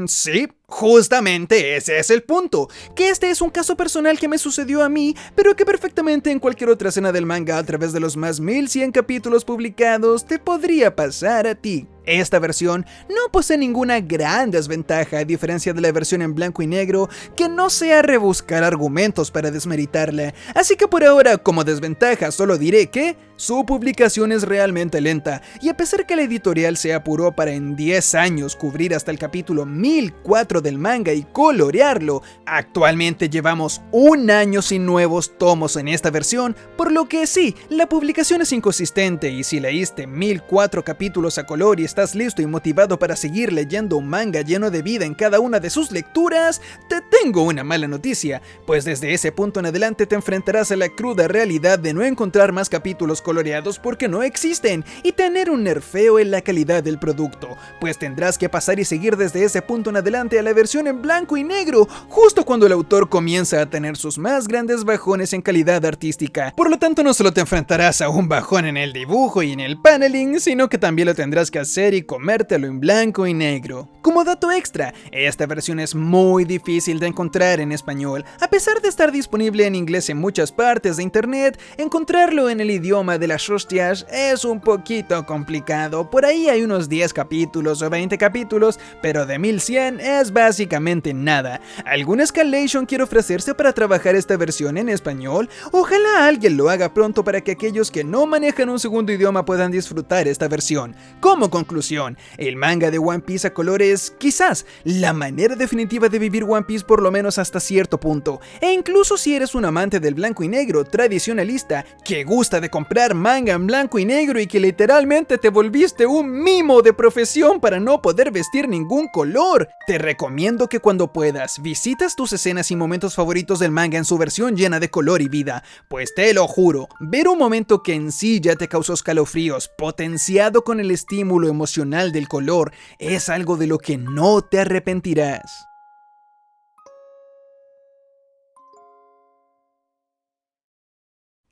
sí, Justamente ese es el punto, que este es un caso personal que me sucedió a mí, pero que perfectamente en cualquier otra escena del manga a través de los más 1100 capítulos publicados te podría pasar a ti. Esta versión no posee ninguna gran desventaja a diferencia de la versión en blanco y negro, que no sea rebuscar argumentos para desmeritarla, así que por ahora como desventaja solo diré que su publicación es realmente lenta, y a pesar que la editorial se apuró para en 10 años cubrir hasta el capítulo 1004 del manga y colorearlo, actualmente llevamos un año sin nuevos tomos en esta versión, por lo que sí, la publicación es inconsistente, y si leíste 1004 capítulos a color y estás listo y motivado para seguir leyendo un manga lleno de vida en cada una de sus lecturas, te tengo una mala noticia, pues desde ese punto en adelante te enfrentarás a la cruda realidad de no encontrar más capítulos coloreados porque no existen, y tener un nerfeo en la calidad del producto, pues tendrás que pasar y seguir desde ese punto en adelante a la versión en blanco y negro, justo cuando el autor comienza a tener sus más grandes bajones en calidad artística. Por lo tanto, no solo te enfrentarás a un bajón en el dibujo y en el paneling, sino que también lo tendrás que hacer y comértelo en blanco y negro. Como dato extra, esta versión es muy difícil de encontrar en español. A pesar de estar disponible en inglés en muchas partes de internet, encontrarlo en el idioma de las hostias es un poquito complicado. Por ahí hay unos 10 capítulos o 20 capítulos, pero de 1100 es básicamente nada. ¿Algún escalation quiere ofrecerse para trabajar esta versión en español? Ojalá alguien lo haga pronto para que aquellos que no manejan un segundo idioma puedan disfrutar esta versión. Como conclusión, el manga de One Piece a color es, quizás, la manera definitiva de vivir One Piece por lo menos hasta cierto punto, e incluso si eres un amante del blanco y negro tradicionalista, que gusta de comprar manga en blanco y negro y que literalmente te volviste un mimo de profesión para no poder vestir ningún color, te recomiendo que cuando puedas, visitas tus escenas y momentos favoritos del manga en su versión llena de color y vida, pues te lo juro, ver un momento que en sí ya te causó escalofríos, potenciado con el estímulo emocional del color, es algo de lo que no te arrepentirás.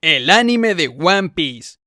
El anime de One Piece.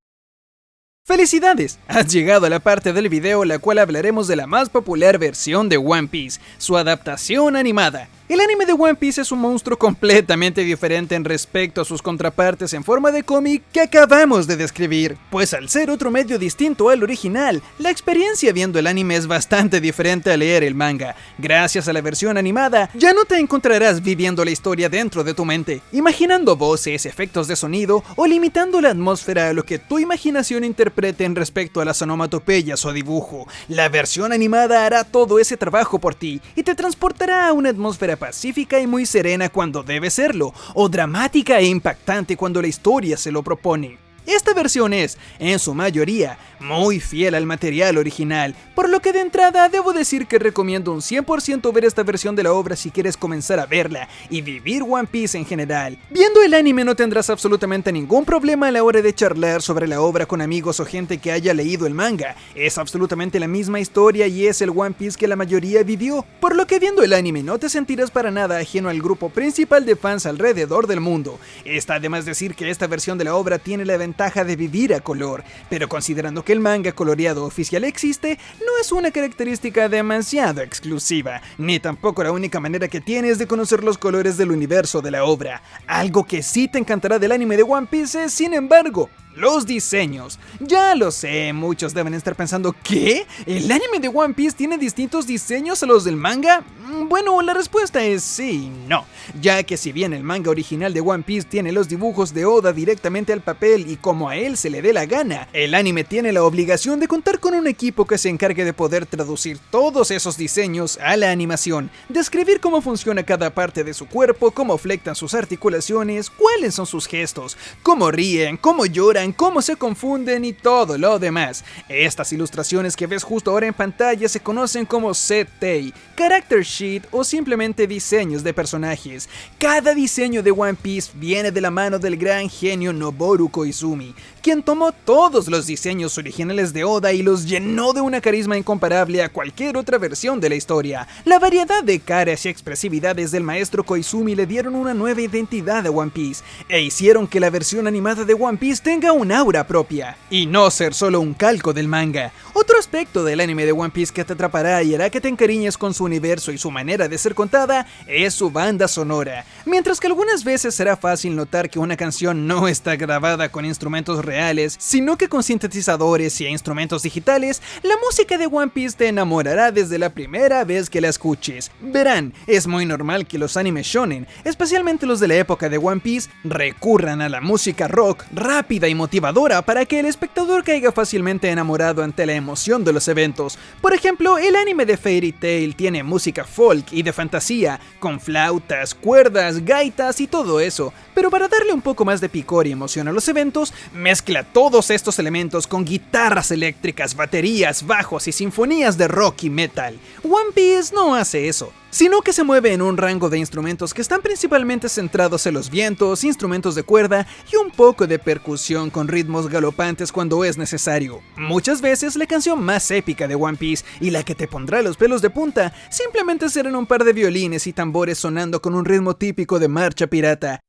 ¡Felicidades! Has llegado a la parte del video en la cual hablaremos de la más popular versión de One Piece, su adaptación animada. El anime de One Piece es un monstruo completamente diferente en respecto a sus contrapartes en forma de cómic que acabamos de describir, pues al ser otro medio distinto al original, la experiencia viendo el anime es bastante diferente a leer el manga. Gracias a la versión animada, ya no te encontrarás viviendo la historia dentro de tu mente, imaginando voces, efectos de sonido o limitando la atmósfera a lo que tu imaginación interprete en respecto a las onomatopeyas o dibujo. La versión animada hará todo ese trabajo por ti y te transportará a una atmósfera pacífica y muy serena cuando debe serlo, o dramática e impactante cuando la historia se lo propone. Esta versión es, en su mayoría, muy fiel al material original, por lo que de entrada debo decir que recomiendo un 100% ver esta versión de la obra si quieres comenzar a verla y vivir One Piece en general. Viendo el anime no tendrás absolutamente ningún problema a la hora de charlar sobre la obra con amigos o gente que haya leído el manga. Es absolutamente la misma historia y es el One Piece que la mayoría vivió, por lo que viendo el anime no te sentirás para nada ajeno al grupo principal de fans alrededor del mundo. Está de más decir que esta versión de la obra tiene la ventaja de vivir a color, pero considerando que el manga coloreado oficial existe, no es una característica demasiado exclusiva, ni tampoco la única manera que tienes de conocer los colores del universo de la obra. Algo que sí te encantará del anime de One Piece es, sin embargo, los diseños. Ya lo sé, muchos deben estar pensando, ¿qué? ¿El anime de One Piece tiene distintos diseños a los del manga? Bueno, la respuesta es sí y no, ya que si bien el manga original de One Piece tiene los dibujos de Oda directamente al papel y como a él se le dé la gana, el anime tiene la obligación de contar con un equipo que se encargue de poder traducir todos esos diseños a la animación, describir cómo funciona cada parte de su cuerpo, cómo flectan sus articulaciones, cuáles son sus gestos, cómo ríen, cómo lloran, cómo se confunden y todo lo demás. Estas ilustraciones que ves justo ahora en pantalla se conocen como CTI, Character Sheet o simplemente diseños de personajes. Cada diseño de One Piece viene de la mano del gran genio Noboru Koizumi, quien tomó todos los diseños originales de Oda y los llenó de una carisma incomparable a cualquier otra versión de la historia. La variedad de caras y expresividades del maestro Koizumi le dieron una nueva identidad a One Piece, e hicieron que la versión animada de One Piece tenga un aura propia, y no ser solo un calco del manga. Otro aspecto del anime de One Piece que te atrapará y hará que te encariñes con su universo y su manera de ser contada es su banda sonora. Mientras que algunas veces será fácil notar que una canción no está grabada con instrumentos reales, sino que con sintetizadores y instrumentos digitales, la música de One Piece te enamorará desde la primera vez que la escuches. Verán, es muy normal que los animes shonen, especialmente los de la época de One Piece, recurran a la música rock rápida y motivadora para que el espectador caiga fácilmente enamorado ante la emoción de los eventos. Por ejemplo, el anime de Fairy Tail tiene música folk y de fantasía, con flautas, cuerdas, gaitas y todo eso, pero para darle un poco más de picor y emoción a los eventos, mezcla todos estos elementos con guitarras eléctricas, baterías, bajos y sinfonías de rock y metal. One Piece no hace eso, sino que se mueve en un rango de instrumentos que están principalmente centrados en los vientos, instrumentos de cuerda y un poco de percusión con ritmos galopantes cuando es necesario. Muchas veces la canción más épica de One Piece y la que te pondrá los pelos de punta simplemente serán un par de violines y tambores sonando con un ritmo típico de marcha pirata.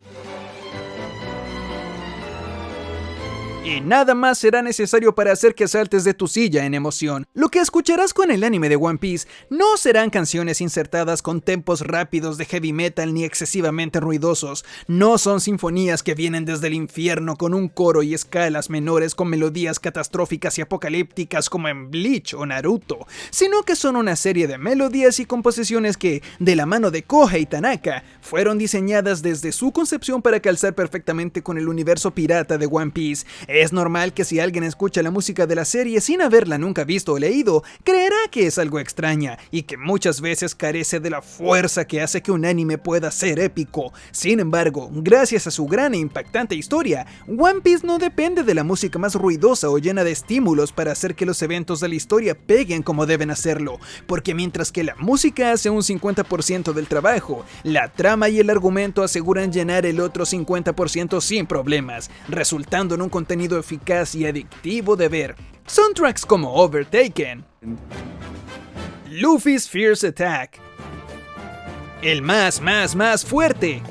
Y nada más será necesario para hacer que saltes de tu silla en emoción. Lo que escucharás con el anime de One Piece no serán canciones insertadas con tempos rápidos de heavy metal ni excesivamente ruidosos. No son sinfonías que vienen desde el infierno con un coro y escalas menores con melodías catastróficas y apocalípticas como en Bleach o Naruto, sino que son una serie de melodías y composiciones que, de la mano de Kohei Tanaka, fueron diseñadas desde su concepción para calzar perfectamente con el universo pirata de One Piece. Es normal que si alguien escucha la música de la serie sin haberla nunca visto o leído, creerá que es algo extraña y que muchas veces carece de la fuerza que hace que un anime pueda ser épico. Sin embargo, gracias a su gran e impactante historia, One Piece no depende de la música más ruidosa o llena de estímulos para hacer que los eventos de la historia peguen como deben hacerlo, porque mientras que la música hace un 50% del trabajo, la trama y el argumento aseguran llenar el otro 50% sin problemas, resultando en un contenido eficaz y adictivo de ver. Soundtracks como Overtaken, Luffy's Fierce Attack, el más fuerte,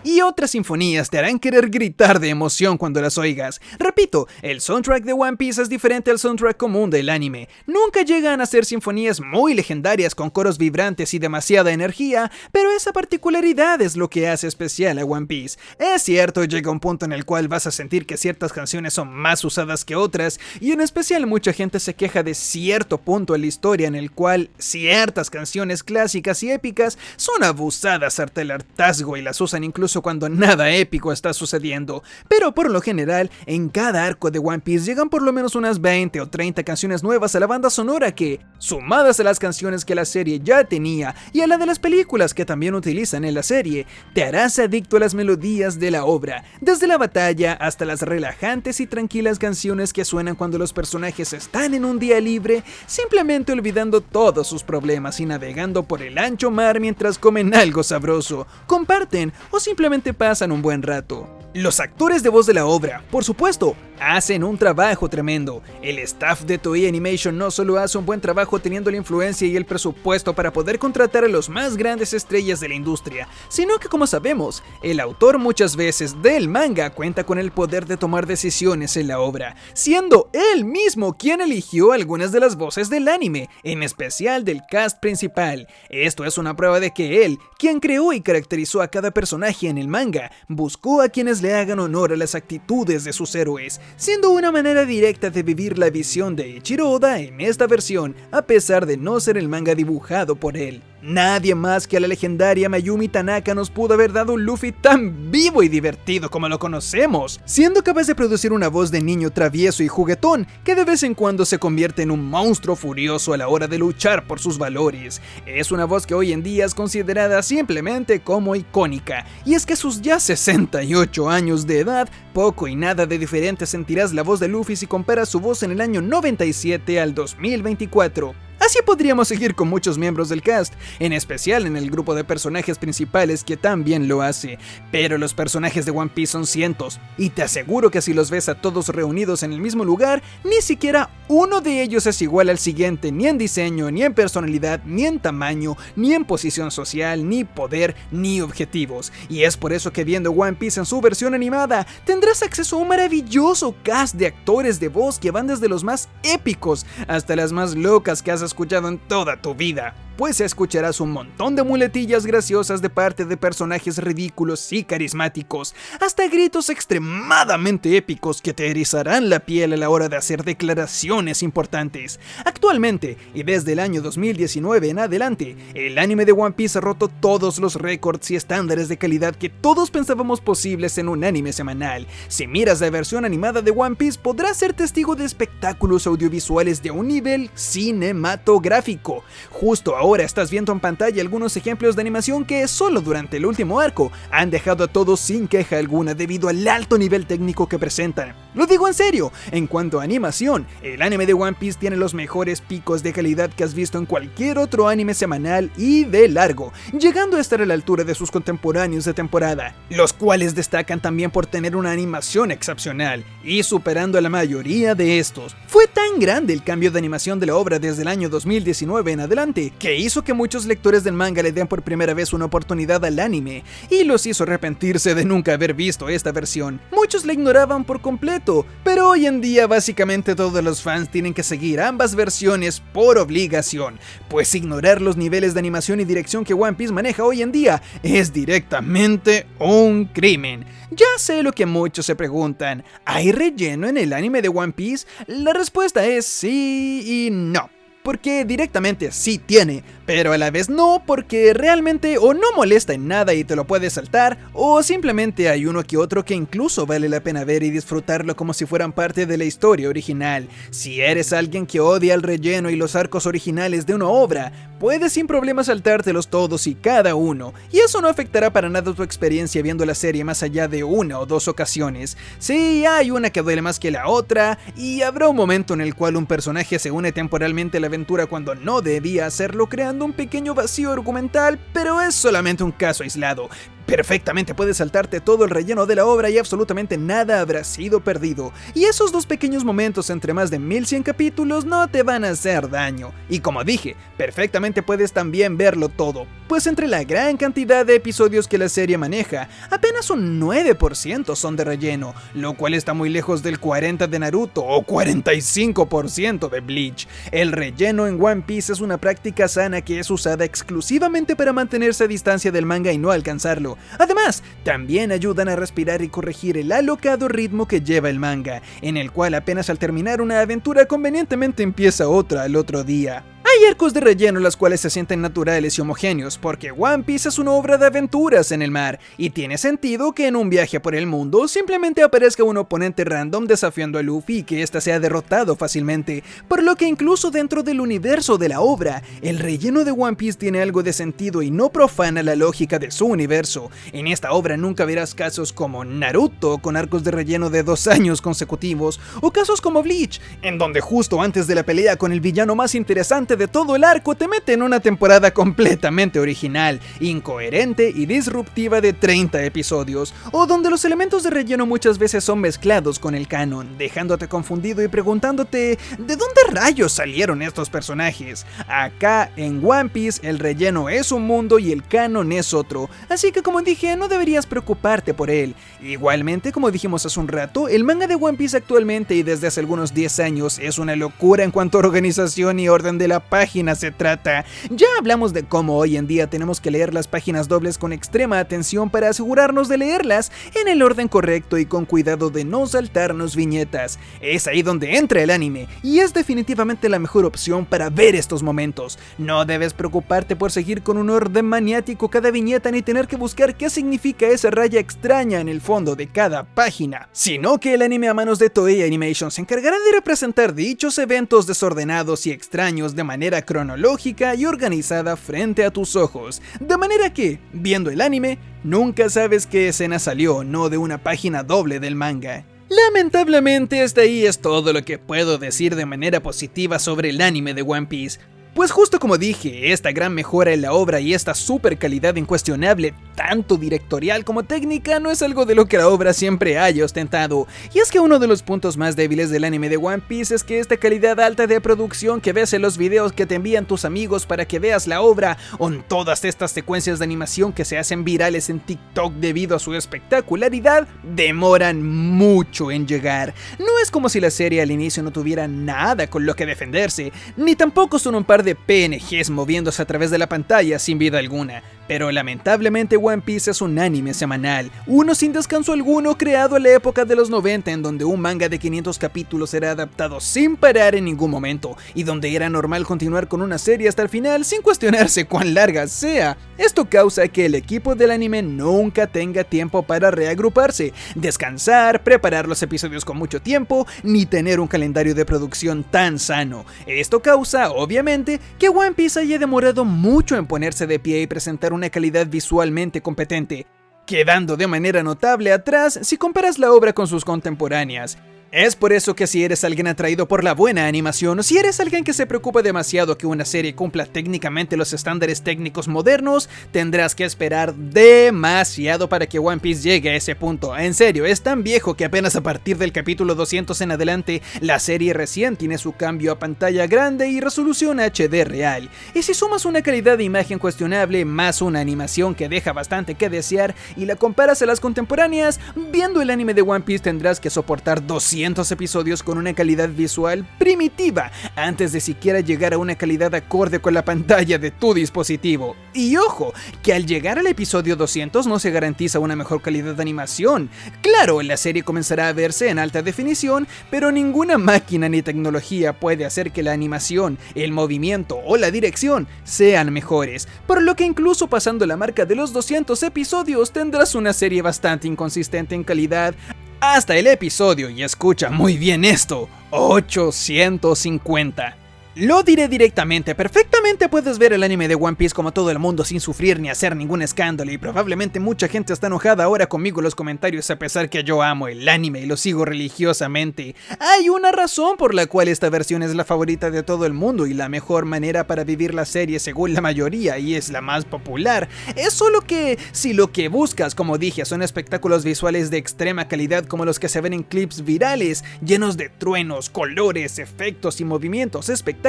y otras sinfonías te harán querer gritar de emoción cuando las oigas. Repito, el soundtrack de One Piece es diferente al soundtrack común del anime. Nunca llegan a ser sinfonías muy legendarias con coros vibrantes y demasiada energía, pero esa particularidad es lo que hace especial a One Piece. Es cierto, llega un punto en el cual vas a sentir que ciertas canciones son más usadas que otras, y en especial mucha gente se queja de cierto punto en la historia en el cual ciertas canciones clásicas y épicas son abusadas hasta el hartazgo y las usan incluso cuando nada épico está sucediendo, pero por lo general, en cada arco de One Piece llegan por lo menos unas 20 o 30 canciones nuevas a la banda sonora que, sumadas a las canciones que la serie ya tenía y a la de las películas que también utilizan en la serie, te harás adicto a las melodías de la obra, desde la batalla hasta las relajantes y tranquilas canciones que suenan cuando los personajes están en un día libre, simplemente olvidando todos sus problemas y navegando por el ancho mar mientras comen algo sabroso, comparten o simplemente pasan un buen rato. Los actores de voz de la obra, por supuesto, hacen un trabajo tremendo. El staff de Toei Animation no solo hace un buen trabajo teniendo la influencia y el presupuesto para poder contratar a los más grandes estrellas de la industria, sino que, como sabemos, el autor muchas veces del manga cuenta con el poder de tomar decisiones en la obra, siendo él mismo quien eligió algunas de las voces del anime, en especial del cast principal. Esto es una prueba de que él, quien creó y caracterizó a cada personaje en el manga, buscó a quienes le hagan honor a las actitudes de sus héroes, siendo una manera directa de vivir la visión de Eiichiro Oda en esta versión, a pesar de no ser el manga dibujado por él. Nadie más que a la legendaria Mayumi Tanaka nos pudo haber dado un Luffy tan vivo y divertido como lo conocemos, siendo capaz de producir una voz de niño travieso y juguetón que de vez en cuando se convierte en un monstruo furioso a la hora de luchar por sus valores. Es una voz que hoy en día es considerada simplemente como icónica, y es que a sus ya 68 años de edad, poco y nada de diferente sentirás la voz de Luffy si comparas su voz en el año 97 al 2024. Así podríamos seguir con muchos miembros del cast, en especial en el grupo de personajes principales que también lo hace, pero los personajes de One Piece son cientos, y te aseguro que si los ves a todos reunidos en el mismo lugar, ni siquiera uno de ellos es igual al siguiente, ni en diseño, ni en personalidad, ni en tamaño, ni en posición social, ni poder, ni objetivos. Y es por eso que viendo One Piece en su versión animada, tendrás acceso a un maravilloso cast de actores de voz que van desde los más épicos hasta las más locas que has escuchado en toda tu vida. Pues escucharás un montón de muletillas graciosas de parte de personajes ridículos y carismáticos, hasta gritos extremadamente épicos que te erizarán la piel a la hora de hacer declaraciones importantes. Actualmente, y desde el año 2019 en adelante, el anime de One Piece ha roto todos los récords y estándares de calidad que todos pensábamos posibles en un anime semanal. Si miras la versión animada de One Piece, podrás ser testigo de espectáculos audiovisuales de un nivel cinematográfico. Justo ahora estás viendo en pantalla algunos ejemplos de animación que solo durante el último arco han dejado a todos sin queja alguna debido al alto nivel técnico que presentan. Lo digo en serio, en cuanto a animación, el anime de One Piece tiene los mejores picos de calidad que has visto en cualquier otro anime semanal y de largo, llegando a estar a la altura de sus contemporáneos de temporada, los cuales destacan también por tener una animación excepcional y superando a la mayoría de estos. Fue tan grande el cambio de animación de la obra desde el año 2019 en adelante que hizo que muchos lectores del manga le den por primera vez una oportunidad al anime y los hizo arrepentirse de nunca haber visto esta versión. Muchos la ignoraban por completo, pero hoy en día básicamente todos los fans tienen que seguir ambas versiones por obligación, pues ignorar los niveles de animación y dirección que One Piece maneja hoy en día es directamente un crimen. Ya sé lo que muchos se preguntan, ¿hay relleno en el anime de One Piece? La respuesta es sí y no. Porque directamente sí tiene, pero a la vez no, porque realmente o no molesta en nada y te lo puedes saltar, o simplemente hay uno que otro que incluso vale la pena ver y disfrutarlo como si fueran parte de la historia original. Si eres alguien que odia el relleno y los arcos originales de una obra, puedes sin problema saltártelos todos y cada uno, y eso no afectará para nada tu experiencia viendo la serie más allá de una o dos ocasiones. Sí, hay una que duele más que la otra, y habrá un momento en el cual un personaje se une temporalmente a la aventura cuando no debía hacerlo, creando un pequeño vacío argumental, pero es solamente un caso aislado. Perfectamente puedes saltarte todo el relleno de la obra y absolutamente nada habrá sido perdido. Y esos dos pequeños momentos entre más de 1100 capítulos no te van a hacer daño. Y como dije, perfectamente puedes también verlo todo, pues entre la gran cantidad de episodios que la serie maneja, apenas un 9% son de relleno, lo cual está muy lejos del 40% de Naruto o 45% de Bleach. El relleno en One Piece es una práctica sana que es usada exclusivamente para mantenerse a distancia del manga y no alcanzarlo. Además, también ayudan a respirar y corregir el alocado ritmo que lleva el manga, en el cual apenas al terminar una aventura convenientemente empieza otra al otro día. Hay arcos de relleno los cuales se sienten naturales y homogéneos, porque One Piece es una obra de aventuras en el mar, y tiene sentido que en un viaje por el mundo simplemente aparezca un oponente random desafiando a Luffy y que ésta sea derrotado fácilmente, por lo que incluso dentro del universo de la obra, el relleno de One Piece tiene algo de sentido y no profana la lógica de su universo. En esta obra nunca verás casos como Naruto con arcos de relleno de 2 años consecutivos, o casos como Bleach, en donde justo antes de la pelea con el villano más interesante de todo el arco te meten una temporada completamente original, incoherente y disruptiva de 30 episodios, o donde los elementos de relleno muchas veces son mezclados con el canon, dejándote confundido y preguntándote ¿de dónde rayos salieron estos personajes? Acá en One Piece el relleno es un mundo y el canon es otro, así que como dije no deberías preocuparte por él. Igualmente, como dijimos hace un rato, el manga de One Piece actualmente y desde hace algunos 10 años es una locura en cuanto a organización y orden de la página se trata. Ya hablamos de cómo hoy en día tenemos que leer las páginas dobles con extrema atención para asegurarnos de leerlas en el orden correcto y con cuidado de no saltarnos viñetas. Es ahí donde entra el anime, y es definitivamente la mejor opción para ver estos momentos. No debes preocuparte por seguir con un orden maniático cada viñeta ni tener que buscar qué significa esa raya extraña en el fondo de cada página, sino que el anime a manos de Toei Animation se encargará de representar dichos eventos desordenados y extraños de manera cronológica y organizada frente a tus ojos, de manera que, viendo el anime, nunca sabes qué escena salió o no de una página doble del manga. Lamentablemente hasta ahí es todo lo que puedo decir de manera positiva sobre el anime de One Piece. Pues justo como dije, esta gran mejora en la obra y esta super calidad incuestionable, tanto directorial como técnica, no es algo de lo que la obra siempre haya ostentado. Y es que uno de los puntos más débiles del anime de One Piece es que esta calidad alta de producción que ves en los videos que te envían tus amigos para que veas la obra, o en todas estas secuencias de animación que se hacen virales en TikTok debido a su espectacularidad, demoran mucho en llegar. No es como si la serie al inicio no tuviera nada con lo que defenderse, ni tampoco son un par de PNGs moviéndose a través de la pantalla sin vida alguna. Pero lamentablemente One Piece es un anime semanal, uno sin descanso alguno, creado en la época de los 90, en donde un manga de 500 capítulos era adaptado sin parar en ningún momento, y donde era normal continuar con una serie hasta el final sin cuestionarse cuán larga sea. Esto causa que el equipo del anime nunca tenga tiempo para reagruparse, descansar, preparar los episodios con mucho tiempo, ni tener un calendario de producción tan sano. Esto causa, obviamente, que One Piece haya demorado mucho en ponerse de pie y presentar una calidad visualmente competente, quedando de manera notable atrás si comparas la obra con sus contemporáneas. Es por eso que si eres alguien atraído por la buena animación, o si eres alguien que se preocupa demasiado que una serie cumpla técnicamente los estándares técnicos modernos, tendrás que esperar demasiado para que One Piece llegue a ese punto. En serio, es tan viejo que apenas a partir del capítulo 200 en adelante, la serie recién tiene su cambio a pantalla grande y resolución HD real. Y si sumas una calidad de imagen cuestionable, más una animación que deja bastante que desear, y la comparas a las contemporáneas, viendo el anime de One Piece tendrás que soportar 200 episodios con una calidad visual primitiva antes de siquiera llegar a una calidad acorde con la pantalla de tu dispositivo. Y ojo, que al llegar al episodio 200 no se garantiza una mejor calidad de animación. Claro, la serie comenzará a verse en alta definición, pero ninguna máquina ni tecnología puede hacer que la animación, el movimiento o la dirección sean mejores, por lo que incluso pasando la marca de los 200 episodios tendrás una serie bastante inconsistente en calidad hasta el episodio, y escucha muy bien esto, 850. Lo diré directamente, perfectamente puedes ver el anime de One Piece como todo el mundo sin sufrir ni hacer ningún escándalo, y probablemente mucha gente está enojada ahora conmigo en los comentarios a pesar que yo amo el anime y lo sigo religiosamente. Hay una razón por la cual esta versión es la favorita de todo el mundo y la mejor manera para vivir la serie según la mayoría, y es la más popular. Es solo que si lo que buscas, como dije, son espectáculos visuales de extrema calidad como los que se ven en clips virales, llenos de truenos, colores, efectos y movimientos espectaculares,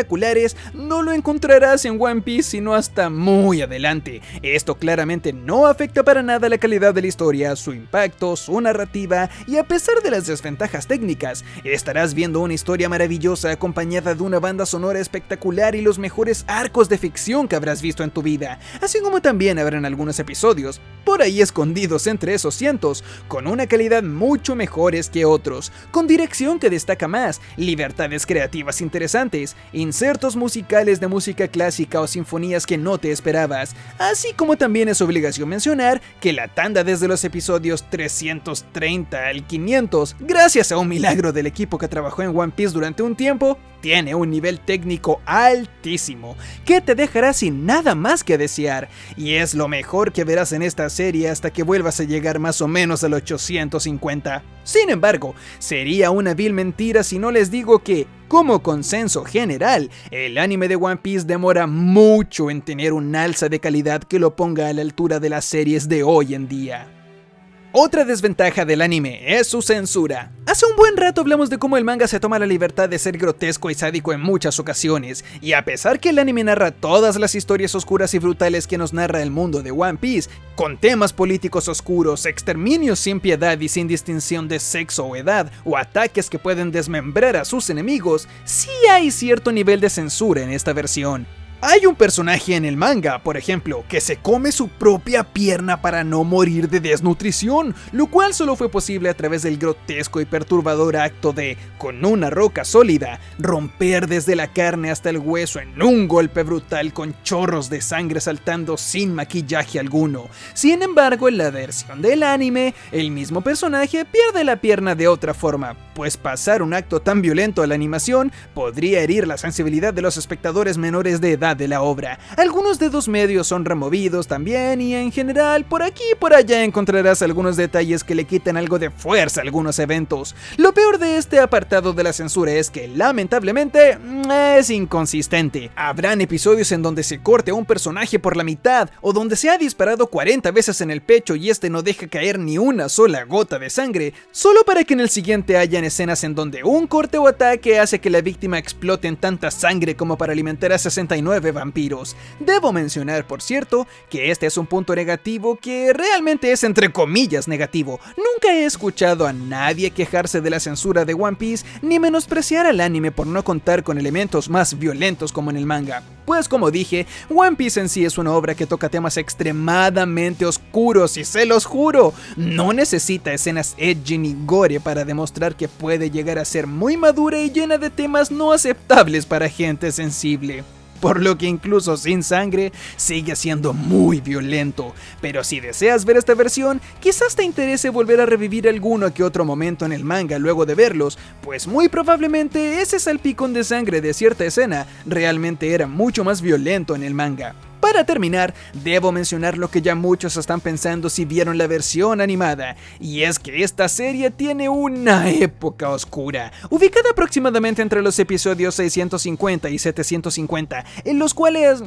no lo encontrarás en One Piece sino hasta muy adelante. Esto claramente no afecta para nada la calidad de la historia, su impacto, su narrativa, y a pesar de las desventajas técnicas, estarás viendo una historia maravillosa acompañada de una banda sonora espectacular y los mejores arcos de ficción que habrás visto en tu vida, así como también habrán algunos episodios por ahí escondidos entre esos cientos, con una calidad mucho mejores que otros, con dirección que destaca más, libertades creativas interesantes, insertos musicales de música clásica o sinfonías que no te esperabas, así como también es obligación mencionar que la tanda desde los episodios 330 al 500, gracias a un milagro del equipo que trabajó en One Piece durante un tiempo, tiene un nivel técnico altísimo, que te dejará sin nada más que desear, y es lo mejor que verás en esta serie hasta que vuelvas a llegar más o menos al 850. Sin embargo, sería una vil mentira si no les digo que, como consenso general, el anime de One Piece demora mucho en tener un alza de calidad que lo ponga a la altura de las series de hoy en día. Otra desventaja del anime es su censura. Hace un buen rato hablamos de cómo el manga se toma la libertad de ser grotesco y sádico en muchas ocasiones, y a pesar que el anime narra todas las historias oscuras y brutales que nos narra el mundo de One Piece, con temas políticos oscuros, exterminios sin piedad y sin distinción de sexo o edad, o ataques que pueden desmembrar a sus enemigos, sí hay cierto nivel de censura en esta versión. Hay un personaje en el manga, por ejemplo, que se come su propia pierna para no morir de desnutrición, lo cual solo fue posible a través del grotesco y perturbador acto de, con una roca sólida, romper desde la carne hasta el hueso en un golpe brutal con chorros de sangre saltando sin maquillaje alguno. Sin embargo, en la versión del anime, el mismo personaje pierde la pierna de otra forma, pues pasar un acto tan violento a la animación podría herir la sensibilidad de los espectadores menores de edad de la obra. Algunos dedos medios son removidos también y en general por aquí y por allá encontrarás algunos detalles que le quitan algo de fuerza a algunos eventos. Lo peor de este apartado de la censura es que lamentablemente es inconsistente. Habrán episodios en donde se corte a un personaje por la mitad o donde se ha disparado 40 veces en el pecho y este no deja caer ni una sola gota de sangre, solo para que en el siguiente hayan escenas en donde un corte o ataque hace que la víctima explote en tanta sangre como para alimentar a 69 vampiros. Debo mencionar, por cierto, que este es un punto negativo que realmente es entre comillas negativo. Nunca he escuchado a nadie quejarse de la censura de One Piece ni menospreciar al anime por no contar con elementos más violentos como en el manga. Pues como dije, One Piece en sí es una obra que toca temas extremadamente oscuros y se los juro, no necesita escenas edgy ni gore para demostrar que puede llegar a ser muy madura y llena de temas no aceptables para gente sensible. Por lo que incluso sin sangre sigue siendo muy violento, pero si deseas ver esta versión, quizás te interese volver a revivir alguno que otro momento en el manga luego de verlos, pues muy probablemente ese salpicón de sangre de cierta escena realmente era mucho más violento en el manga. Para terminar, debo mencionar lo que ya muchos están pensando si vieron la versión animada, y es que esta serie tiene una época oscura, ubicada aproximadamente entre los episodios 650 y 750, en los cuales,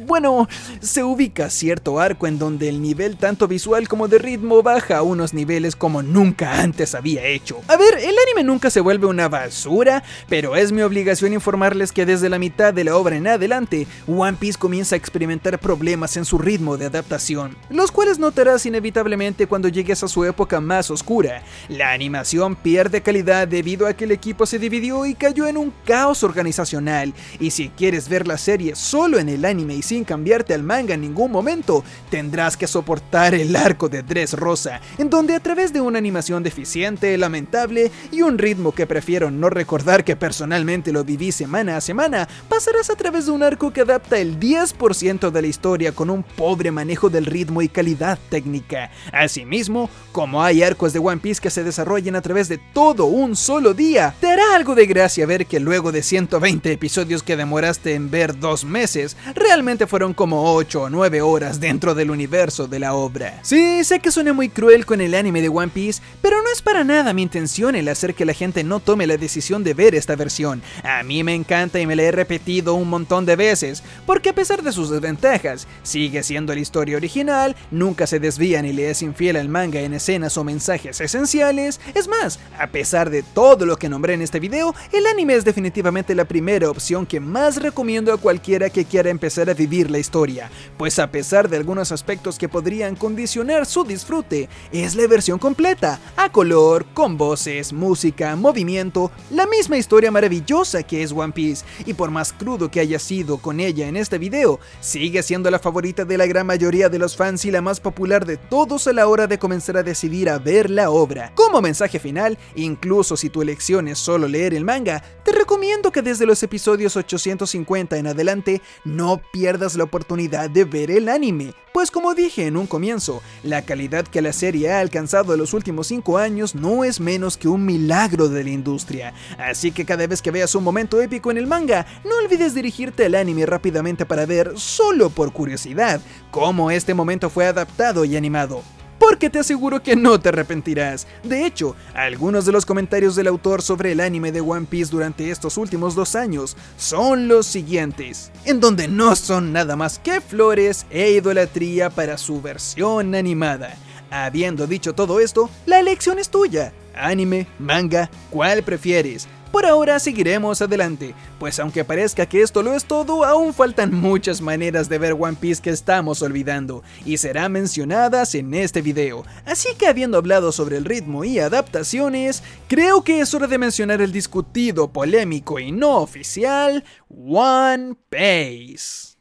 bueno, se ubica cierto arco en donde el nivel tanto visual como de ritmo baja a unos niveles como nunca antes había hecho. A ver, el anime nunca se vuelve una basura, pero es mi obligación informarles que desde la mitad de la obra en adelante, One Piece comienza a experimentar problemas en su ritmo de adaptación, los cuales notarás inevitablemente cuando llegues a su época más oscura. La animación pierde calidad debido a que el equipo se dividió y cayó en un caos organizacional, y si quieres ver la serie solo en el anime y sin cambiarte al manga en ningún momento, tendrás que soportar el arco de Dressrosa, en donde a través de una animación deficiente, lamentable y un ritmo que prefiero no recordar que personalmente lo viví semana a semana, pasarás a través de un arco que adapta el 10% de la historia con un pobre manejo del ritmo y calidad técnica. Asimismo, como hay arcos de One Piece que se desarrollan a través de todo un solo día, te hará algo de gracia ver que luego de 120 episodios que demoraste en ver 2 meses, realmente fueron como 8 o 9 horas dentro del universo de la obra. Sí, sé que suena muy cruel con el anime de One Piece, pero no es para nada mi intención el hacer que la gente no tome la decisión de ver esta versión. A mí me encanta y me la he repetido un montón de veces, porque a pesar de sus desventajas, sigue siendo la historia original, nunca se desvía ni le es infiel al manga en escenas o mensajes esenciales. Es más, a pesar de todo lo que nombré en este video, el anime es definitivamente la primera opción que más recomiendo a cualquiera que quiera empezar a vivir la historia, pues a pesar de algunos aspectos que podrían condicionar su disfrute, es la versión completa, a color, con voces, música, movimiento, la misma historia maravillosa que es One Piece, y por más crudo que haya sido con ella en este video, sigue siendo la favorita de la gran mayoría de los fans y la más popular de todos a la hora de comenzar a decidir a ver la obra. Como mensaje final, incluso si tu elección es solo leer el manga, te recomiendo que desde los episodios 850 en adelante no pierdas la oportunidad de ver el anime, pues como dije en un comienzo, la calidad que la serie ha alcanzado en los últimos 5 años no es menos que un milagro de la industria, así que cada vez que veas un momento épico en el manga, no olvides dirigirte al anime rápidamente para ver, solo por curiosidad, cómo este momento fue adaptado y animado. Porque te aseguro que no te arrepentirás. De hecho, algunos de los comentarios del autor sobre el anime de One Piece durante estos últimos 2 años son los siguientes, en donde no son nada más que flores e idolatría para su versión animada. Habiendo dicho todo esto, la elección es tuya. Anime, manga, ¿cuál prefieres? Por ahora seguiremos adelante, pues aunque parezca que esto lo es todo, aún faltan muchas maneras de ver One Piece que estamos olvidando, y serán mencionadas en este video. Así que habiendo hablado sobre el ritmo y adaptaciones, creo que es hora de mencionar el discutido, polémico y no oficial One Piece.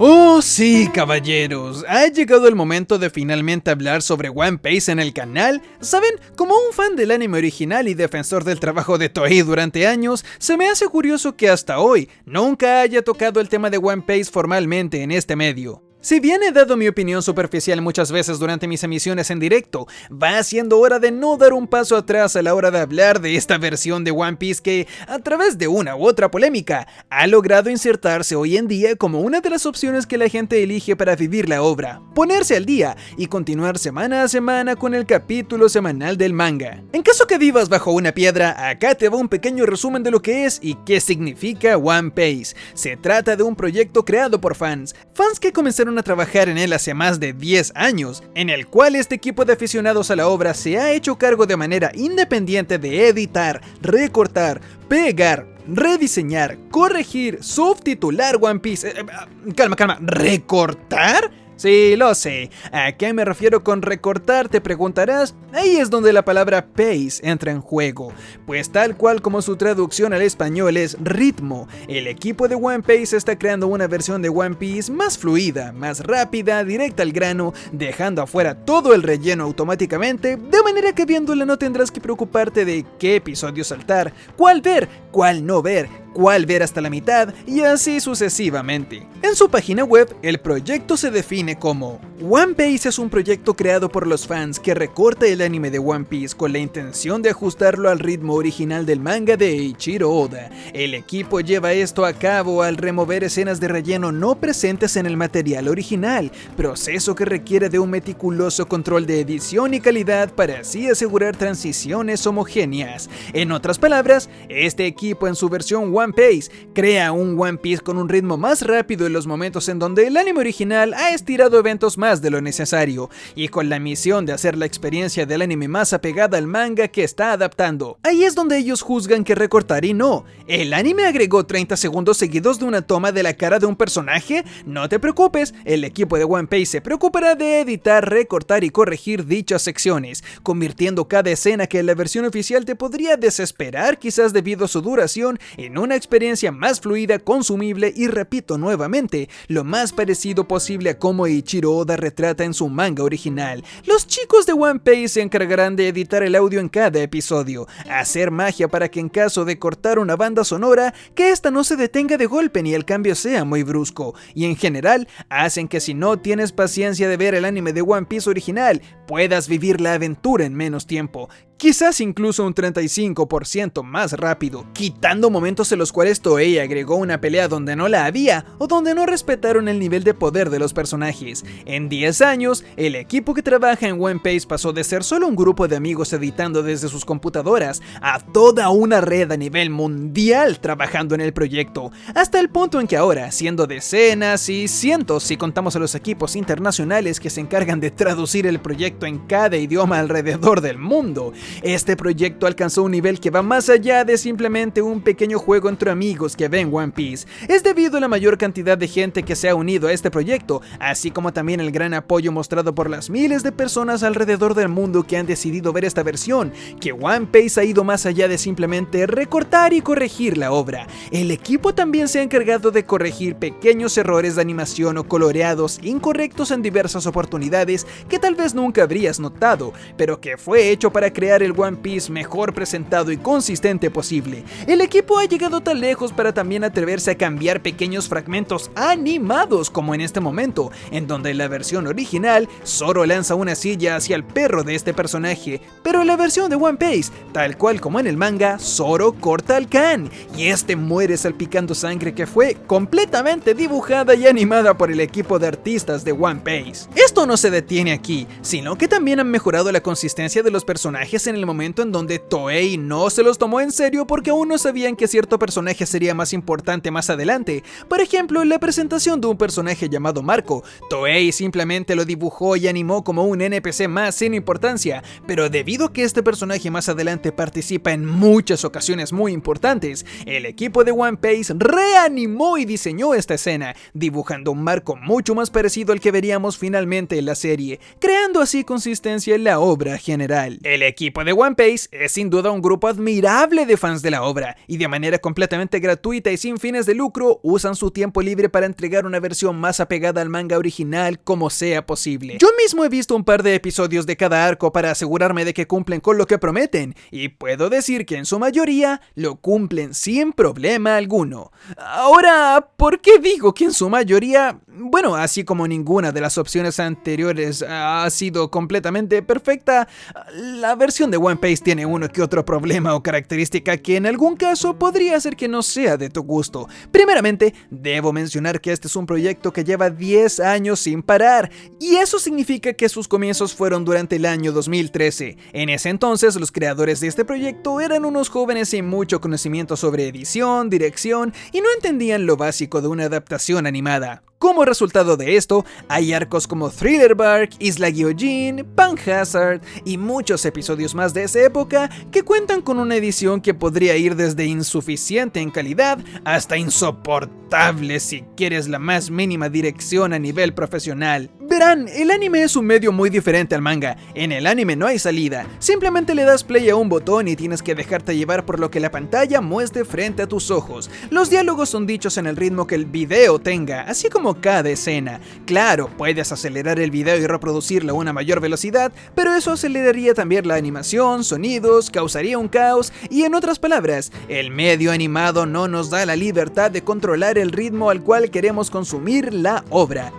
Oh sí, caballeros, ha llegado el momento de finalmente hablar sobre One Piece en el canal. ¿Saben? Como un fan del anime original y defensor del trabajo de Toei durante años, se me hace curioso que hasta hoy nunca haya tocado el tema de One Piece formalmente en este medio. Si bien he dado mi opinión superficial muchas veces durante mis emisiones en directo, va siendo hora de no dar un paso atrás a la hora de hablar de esta versión de One Piece que, a través de una u otra polémica, ha logrado insertarse hoy en día como una de las opciones que la gente elige para vivir la obra, ponerse al día y continuar semana a semana con el capítulo semanal del manga. En caso que vivas bajo una piedra, acá te va un pequeño resumen de lo que es y qué significa One Piece. Se trata de un proyecto creado por fans que comenzaron a trabajar en él hace más de 10 años, en el cual este equipo de aficionados a la obra se ha hecho cargo de manera independiente de editar, recortar, pegar, rediseñar, corregir, subtitular One Piece. Calma, ¿recortar? Sí, lo sé. ¿A qué me refiero con recortar? Te preguntarás. Ahí es donde la palabra pace entra en juego, pues tal cual como su traducción al español es ritmo, el equipo de One Piece está creando una versión de One Piece más fluida, más rápida, directa al grano, dejando afuera todo el relleno automáticamente, de manera que viéndola no tendrás que preocuparte de qué episodio saltar, cuál ver, cuál no ver, cuál ver hasta la mitad y así sucesivamente. En su página web, el proyecto se define como: One Piece es un proyecto creado por los fans que recorta el anime de One Piece con la intención de ajustarlo al ritmo original del manga de Eiichiro Oda. El equipo lleva esto a cabo al remover escenas de relleno no presentes en el material original, proceso que requiere de un meticuloso control de edición y calidad para así asegurar transiciones homogéneas. En otras palabras, este equipo en su versión One Piece crea un One Piece con un ritmo más rápido en los momentos en donde el anime original ha estirado eventos más de lo necesario, y con la misión de hacer la experiencia del anime más apegada al manga que está adaptando. Ahí es donde ellos juzgan que recortar y no. ¿El anime agregó 30 segundos seguidos de una toma de la cara de un personaje? No te preocupes, el equipo de One Piece se preocupará de editar, recortar y corregir dichas secciones, convirtiendo cada escena que en la versión oficial te podría desesperar quizás debido a su duración en una experiencia más fluida, consumible y, repito nuevamente, lo más parecido posible a como Eiichiro Oda retrata en su manga original. Los chicos de One Piece se encargarán de editar el audio en cada episodio, hacer magia para que en caso de cortar una banda sonora, que esta no se detenga de golpe ni el cambio sea muy brusco, y en general hacen que si no tienes paciencia de ver el anime de One Piece original, puedas vivir la aventura en menos tiempo, quizás incluso un 35% más rápido, quitando momentos en los cuales Toei agregó una pelea donde no la había o donde no respetaron el nivel de poder de los personajes. En 10 años, el equipo que trabaja en One Piece pasó de ser solo un grupo de amigos editando desde sus computadoras a toda una red a nivel mundial trabajando en el proyecto, hasta el punto en que ahora, siendo decenas y cientos si contamos a los equipos internacionales que se encargan de traducir el proyecto en cada idioma alrededor del mundo, este proyecto alcanzó un nivel que va más allá de simplemente un pequeño juego entre amigos que ven One Piece. Es debido a la mayor cantidad de gente que se ha unido a este proyecto, así como también el gran apoyo mostrado por las miles de personas alrededor del mundo que han decidido ver esta versión, que One Piece ha ido más allá de simplemente recortar y corregir la obra. El equipo también se ha encargado de corregir pequeños errores de animación o coloreados incorrectos en diversas oportunidades que tal vez nunca habrías notado, pero que fue hecho para crear el One Piece mejor presentado y consistente posible. El equipo ha llegado tan lejos para también atreverse a cambiar pequeños fragmentos animados, como en este momento, en donde en la versión original Zoro lanza una silla hacia el perro de este personaje, pero en la versión de One Piece, tal cual como en el manga, Zoro corta al Kan y este muere salpicando sangre que fue completamente dibujada y animada por el equipo de artistas de One Piece. Esto no se detiene aquí, sino que también han mejorado la consistencia de los personajes en el momento en donde Toei no se los tomó en serio porque aún no sabían que cierto personaje sería más importante más adelante. Por ejemplo, en la presentación de un personaje llamado Marco, Toei simplemente lo dibujó y animó como un NPC más sin importancia, pero debido a que este personaje más adelante participa en muchas ocasiones muy importantes, el equipo de One Piece reanimó y diseñó esta escena, dibujando un Marco mucho más parecido al que veríamos finalmente en la serie, creando así consistencia en la obra general. El equipo de One Piece es sin duda un grupo admirable de fans de la obra, y de manera completamente gratuita y sin fines de lucro, usan su tiempo libre para entregar una versión más apegada al manga original como sea posible. Yo mismo he visto un par de episodios de cada arco para asegurarme de que cumplen con lo que prometen, y puedo decir que en su mayoría lo cumplen sin problema alguno. Ahora, ¿por qué digo que en su mayoría? Bueno, así como ninguna de las opciones anteriores ha sido completamente perfecta, la versión de One Piece tiene uno que otro problema o característica que en algún caso podría hacer que no sea de tu gusto. Primeramente, debo mencionar que este es un proyecto que lleva 10 años sin parar, y eso significa que sus comienzos fueron durante el año 2013. En ese entonces, los creadores de este proyecto eran unos jóvenes sin mucho conocimiento sobre edición, dirección, y no entendían lo básico de una adaptación animada. Como resultado de esto, hay arcos como Thriller Bark, Isla Gyojin, Pan Hazard y muchos episodios más de esa época que cuentan con una edición que podría ir desde insuficiente en calidad hasta insoportable si quieres la más mínima dirección a nivel profesional. Verán, el anime es un medio muy diferente al manga. En el anime no hay salida, simplemente le das play a un botón y tienes que dejarte llevar por lo que la pantalla muestre frente a tus ojos. Los diálogos son dichos en el ritmo que el video tenga, así como cada escena. Claro, puedes acelerar el video y reproducirlo a una mayor velocidad, pero eso aceleraría también la animación, sonidos, causaría un caos y, en otras palabras, el medio animado no nos da la libertad de controlar el ritmo al cual queremos consumir la obra.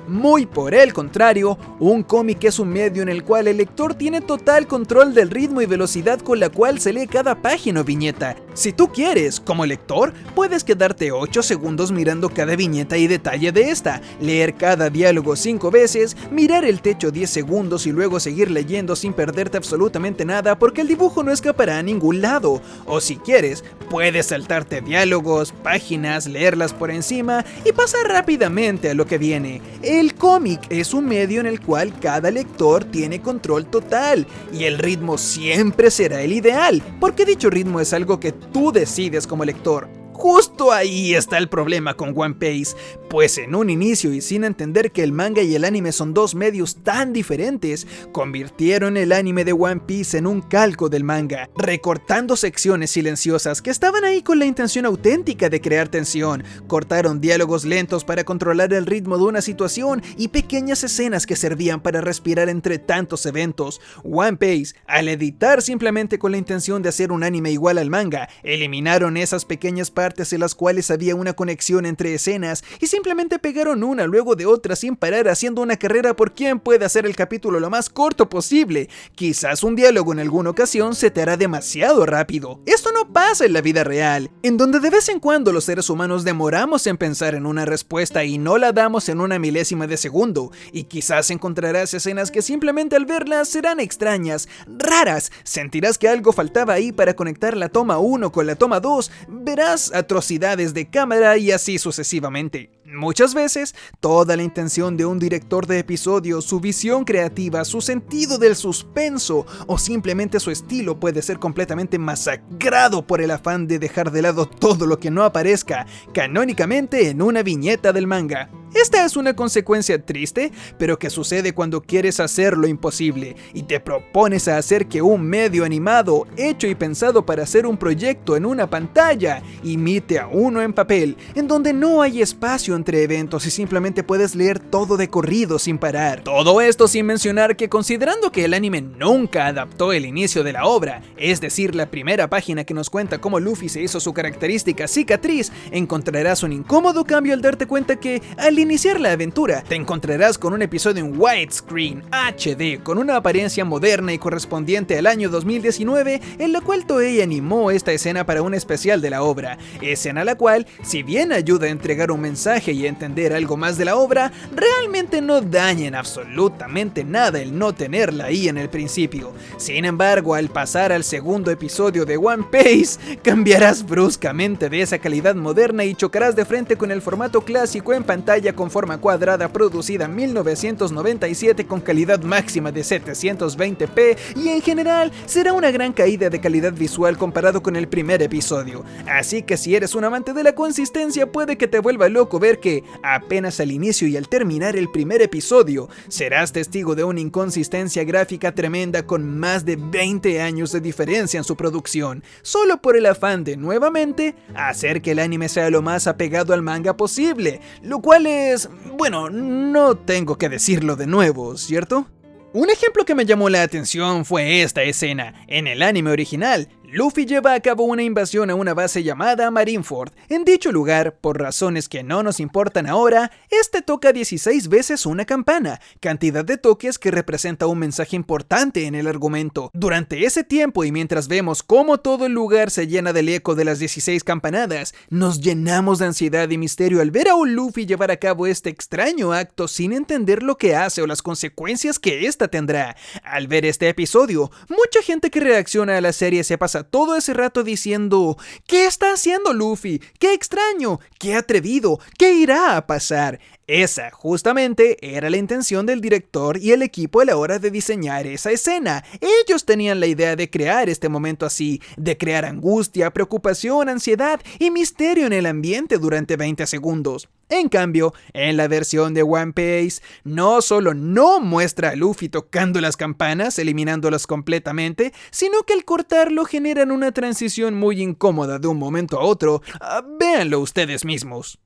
Muy por el contrario, un cómic es un medio en el cual el lector tiene total control del ritmo y velocidad con la cual se lee cada página o viñeta. Si tú quieres, como lector, puedes quedarte 8 segundos mirando cada viñeta y detalle de esta, leer cada diálogo 5 veces, mirar el techo 10 segundos y luego seguir leyendo sin perderte absolutamente nada porque el dibujo no escapará a ningún lado. O si quieres, puedes saltarte diálogos, páginas, leerlas por encima y pasar rápidamente a lo que viene. El cómic es un medio en el cual cada lector tiene control total y el ritmo siempre será el ideal, porque dicho ritmo es algo que tú decides como lector. Justo ahí está el problema con One Piece, pues en un inicio y sin entender que el manga y el anime son dos medios tan diferentes, convirtieron el anime de One Piece en un calco del manga, recortando secciones silenciosas que estaban ahí con la intención auténtica de crear tensión, cortaron diálogos lentos para controlar el ritmo de una situación y pequeñas escenas que servían para respirar entre tantos eventos. One Piece, al editar simplemente con la intención de hacer un anime igual al manga, eliminaron esas pequeñas partes en las cuales había una conexión entre escenas y simplemente pegaron una luego de otra sin parar, haciendo una carrera por quién puede hacer el capítulo lo más corto posible. Quizás un diálogo en alguna ocasión se te hará demasiado rápido. Esto no pasa en la vida real, en donde de vez en cuando los seres humanos demoramos en pensar en una respuesta y no la damos en una milésima de segundo, y quizás encontrarás escenas que simplemente al verlas serán extrañas, raras, sentirás que algo faltaba ahí para conectar la toma 1 con la toma 2, verás atrocidades de cámara y así sucesivamente. Muchas veces, toda la intención de un director de episodio, su visión creativa, su sentido del suspenso o simplemente su estilo puede ser completamente masacrado por el afán de dejar de lado todo lo que no aparezca canónicamente en una viñeta del manga. Esta es una consecuencia triste, pero que sucede cuando quieres hacer lo imposible y te propones a hacer que un medio animado, hecho y pensado para hacer un proyecto en una pantalla, imite a uno en papel, en donde no hay espacio entre eventos y simplemente puedes leer todo de corrido sin parar. Todo esto sin mencionar que, considerando que el anime nunca adaptó el inicio de la obra, es decir, la primera página que nos cuenta cómo Luffy se hizo su característica cicatriz, encontrarás un incómodo cambio al darte cuenta que, al iniciar la aventura, te encontrarás con un episodio en widescreen HD con una apariencia moderna y correspondiente al año 2019, en la cual Toei animó esta escena para un especial de la obra, escena la cual, si bien ayuda a entregar un mensaje y a entender algo más de la obra, realmente no daña en absolutamente nada el no tenerla ahí en el principio. Sin embargo, al pasar al segundo episodio de One Piece, cambiarás bruscamente de esa calidad moderna y chocarás de frente con el formato clásico en pantalla con forma cuadrada producida en 1997 con calidad máxima de 720p y en general será una gran caída de calidad visual comparado con el primer episodio. Así que si eres un amante de la consistencia, puede que te vuelva loco ver que, apenas al inicio y al terminar el primer episodio, serás testigo de una inconsistencia gráfica tremenda con más de 20 años de diferencia en su producción, solo por el afán de, nuevamente, hacer que el anime sea lo más apegado al manga posible, lo cual es, bueno, no tengo que decirlo de nuevo, ¿cierto? Un ejemplo que me llamó la atención fue esta escena. En el anime original, Luffy lleva a cabo una invasión a una base llamada Marineford. En dicho lugar, por razones que no nos importan ahora, este toca 16 veces una campana, cantidad de toques que representa un mensaje importante en el argumento. Durante ese tiempo y mientras vemos cómo todo el lugar se llena del eco de las 16 campanadas, nos llenamos de ansiedad y misterio al ver a un Luffy llevar a cabo este extraño acto sin entender lo que hace o las consecuencias que ésta tendrá. Al ver este episodio, mucha gente que reacciona a la serie se pasa todo ese rato diciendo: ¿qué está haciendo Luffy? ¡Qué extraño! ¡Qué atrevido! ¿Qué irá a pasar? Esa, justamente, era la intención del director y el equipo a la hora de diseñar esa escena. Ellos tenían la idea de crear este momento así, de crear angustia, preocupación, ansiedad y misterio en el ambiente durante 20 segundos. En cambio, en la versión de One Piece, no solo no muestra a Luffy tocando las campanas, eliminándolas completamente, sino que al cortarlo generan una transición muy incómoda de un momento a otro. Véanlo ustedes mismos.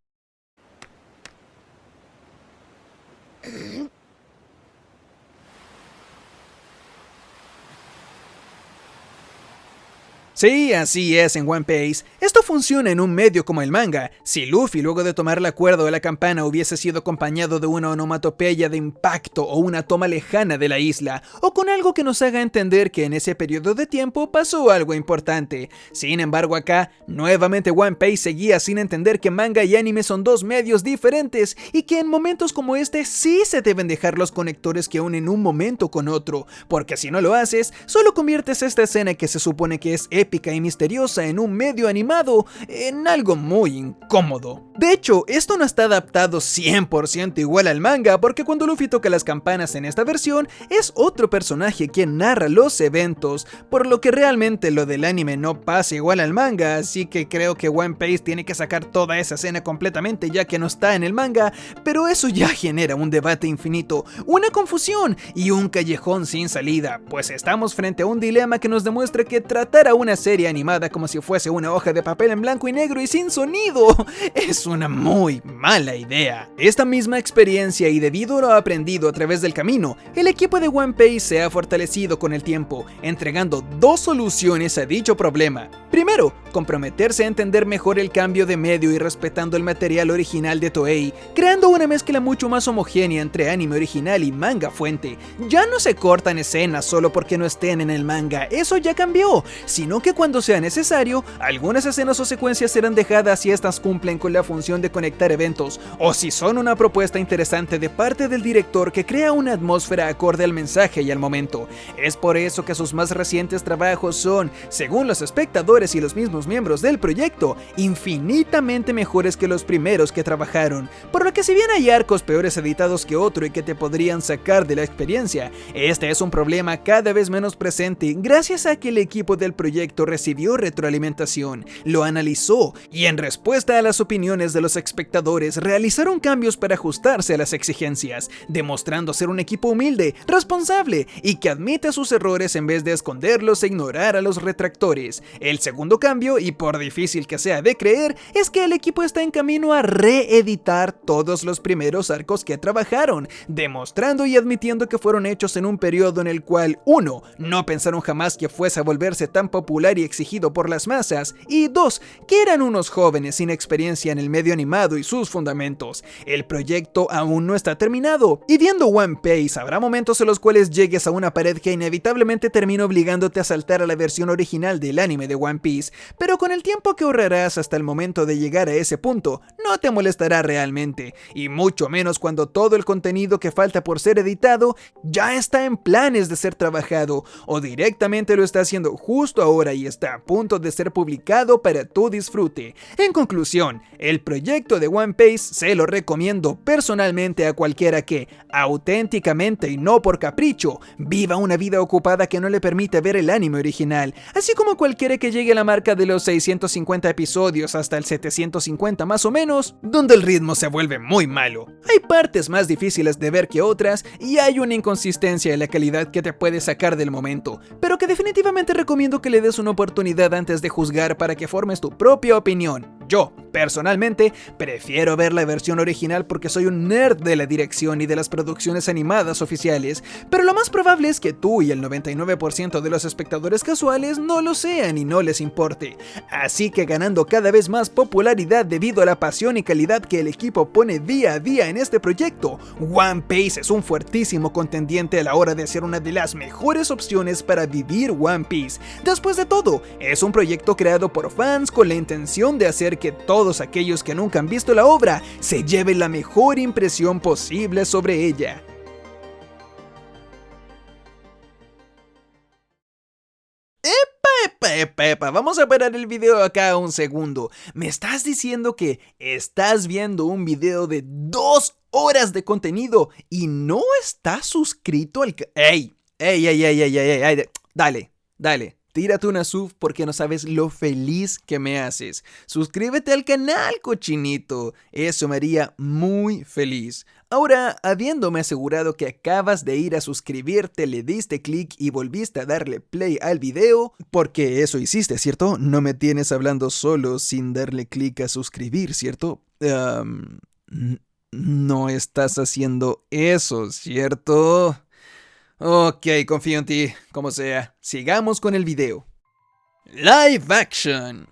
Sí, así es en One Piece. Esto funciona en un medio como el manga. Si Luffy, luego de tomar la cuerda o la campana, hubiese sido acompañado de una onomatopeya de impacto o una toma lejana de la isla, o con algo que nos haga entender que en ese periodo de tiempo pasó algo importante. Sin embargo, acá, nuevamente One Piece seguía sin entender que manga y anime son dos medios diferentes y que en momentos como este sí se deben dejar los conectores que unen un momento con otro, porque si no lo haces, solo conviertes esta escena que se supone que es épica y misteriosa en un medio animado en algo muy incómodo. De hecho, esto no está adaptado 100% igual al manga, porque cuando Luffy toca las campanas en esta versión, es otro personaje quien narra los eventos, por lo que realmente lo del anime no pasa igual al manga, así que creo que One Piece tiene que sacar toda esa escena completamente ya que no está en el manga, pero eso ya genera un debate infinito, una confusión y un callejón sin salida, pues estamos frente a un dilema que nos demuestra que tratar a una serie animada como si fuese una hoja de papel en blanco y negro y sin sonido es una muy mala idea. Esta misma experiencia y debido a lo aprendido a través del camino, el equipo de One Piece se ha fortalecido con el tiempo, entregando dos soluciones a dicho problema. Primero, comprometerse a entender mejor el cambio de medio y respetando el material original de Toei, creando una mezcla mucho más homogénea entre anime original y manga fuente. Ya no se cortan escenas solo porque no estén en el manga, eso ya cambió, sino que cuando sea necesario, algunas escenas o secuencias serán dejadas si estas cumplen con la función de conectar eventos, o si son una propuesta interesante de parte del director que crea una atmósfera acorde al mensaje y al momento. Es por eso que sus más recientes trabajos son, según los espectadores y los mismos miembros del proyecto, infinitamente mejores que los primeros que trabajaron, por lo que si bien hay arcos peores editados que otro y que te podrían sacar de la experiencia, este es un problema cada vez menos presente gracias a que el equipo del proyecto recibió retroalimentación, lo analizó y en respuesta a las opiniones de los espectadores realizaron cambios para ajustarse a las exigencias, demostrando ser un equipo humilde, responsable y que admite sus errores en vez de esconderlos e ignorar a los retractores. El segundo cambio, y por difícil que sea de creer, es que el equipo está en camino a reeditar todos los primeros arcos que trabajaron, demostrando y admitiendo que fueron hechos en un periodo en el cual 1. No pensaron jamás que fuese a volverse tan popular y exigido por las masas, y 2. Que eran unos jóvenes sin experiencia en el medio animado y sus fundamentos. El proyecto aún no está terminado, y viendo One Piece habrá momentos en los cuales llegues a una pared que inevitablemente termina obligándote a saltar a la versión original del anime de One Piece, pero con el tiempo que ahorrarás hasta el momento de llegar a ese punto, no te molestará realmente, y mucho menos cuando todo el contenido que falta por ser editado ya está en planes de ser trabajado, o directamente lo está haciendo justo ahora y está a punto de ser publicado para tu disfrute. En conclusión, el proyecto de One Piece se lo recomiendo personalmente a cualquiera que, auténticamente y no por capricho, viva una vida ocupada que no le permite ver el anime original, así como cualquiera que llegue a la marca de los 650 episodios hasta el 750 más o menos, donde el ritmo se vuelve muy malo. Hay partes más difíciles de ver que otras y hay una inconsistencia en la calidad que te puede sacar del momento, pero que definitivamente recomiendo que le des una oportunidad antes de juzgar para que formes tu propia opinión. Yo, personalmente, prefiero ver la versión original porque soy un nerd de la dirección y de las producciones animadas oficiales, pero lo más probable es que tú y el 99% de los espectadores casuales no lo sean y no les importe. Así que ganando cada vez más popularidad debido a la pasión y calidad que el equipo pone día a día en este proyecto, One Piece es un fuertísimo contendiente a la hora de ser una de las mejores opciones para vivir One Piece. Después de todo, es un proyecto creado por fans con la intención de hacer que todos aquellos que nunca han visto la obra se lleven la mejor impresión posible sobre ella. Epa, vamos a parar el video acá un segundo. ¿Me estás diciendo que estás viendo un video de 2 horas de contenido y no estás suscrito al canal? ¡Ey! Dale. Tírate una sub porque no sabes lo feliz que me haces. Suscríbete al canal, cochinito. Eso me haría muy feliz. Ahora, habiéndome asegurado que acabas de ir a suscribirte, le diste clic y volviste a darle play al video, porque eso hiciste, ¿cierto? No me tienes hablando solo sin darle clic a suscribir, ¿cierto? No estás haciendo eso, ¿cierto? Ok, confío en ti, como sea. Sigamos con el video. Live Action.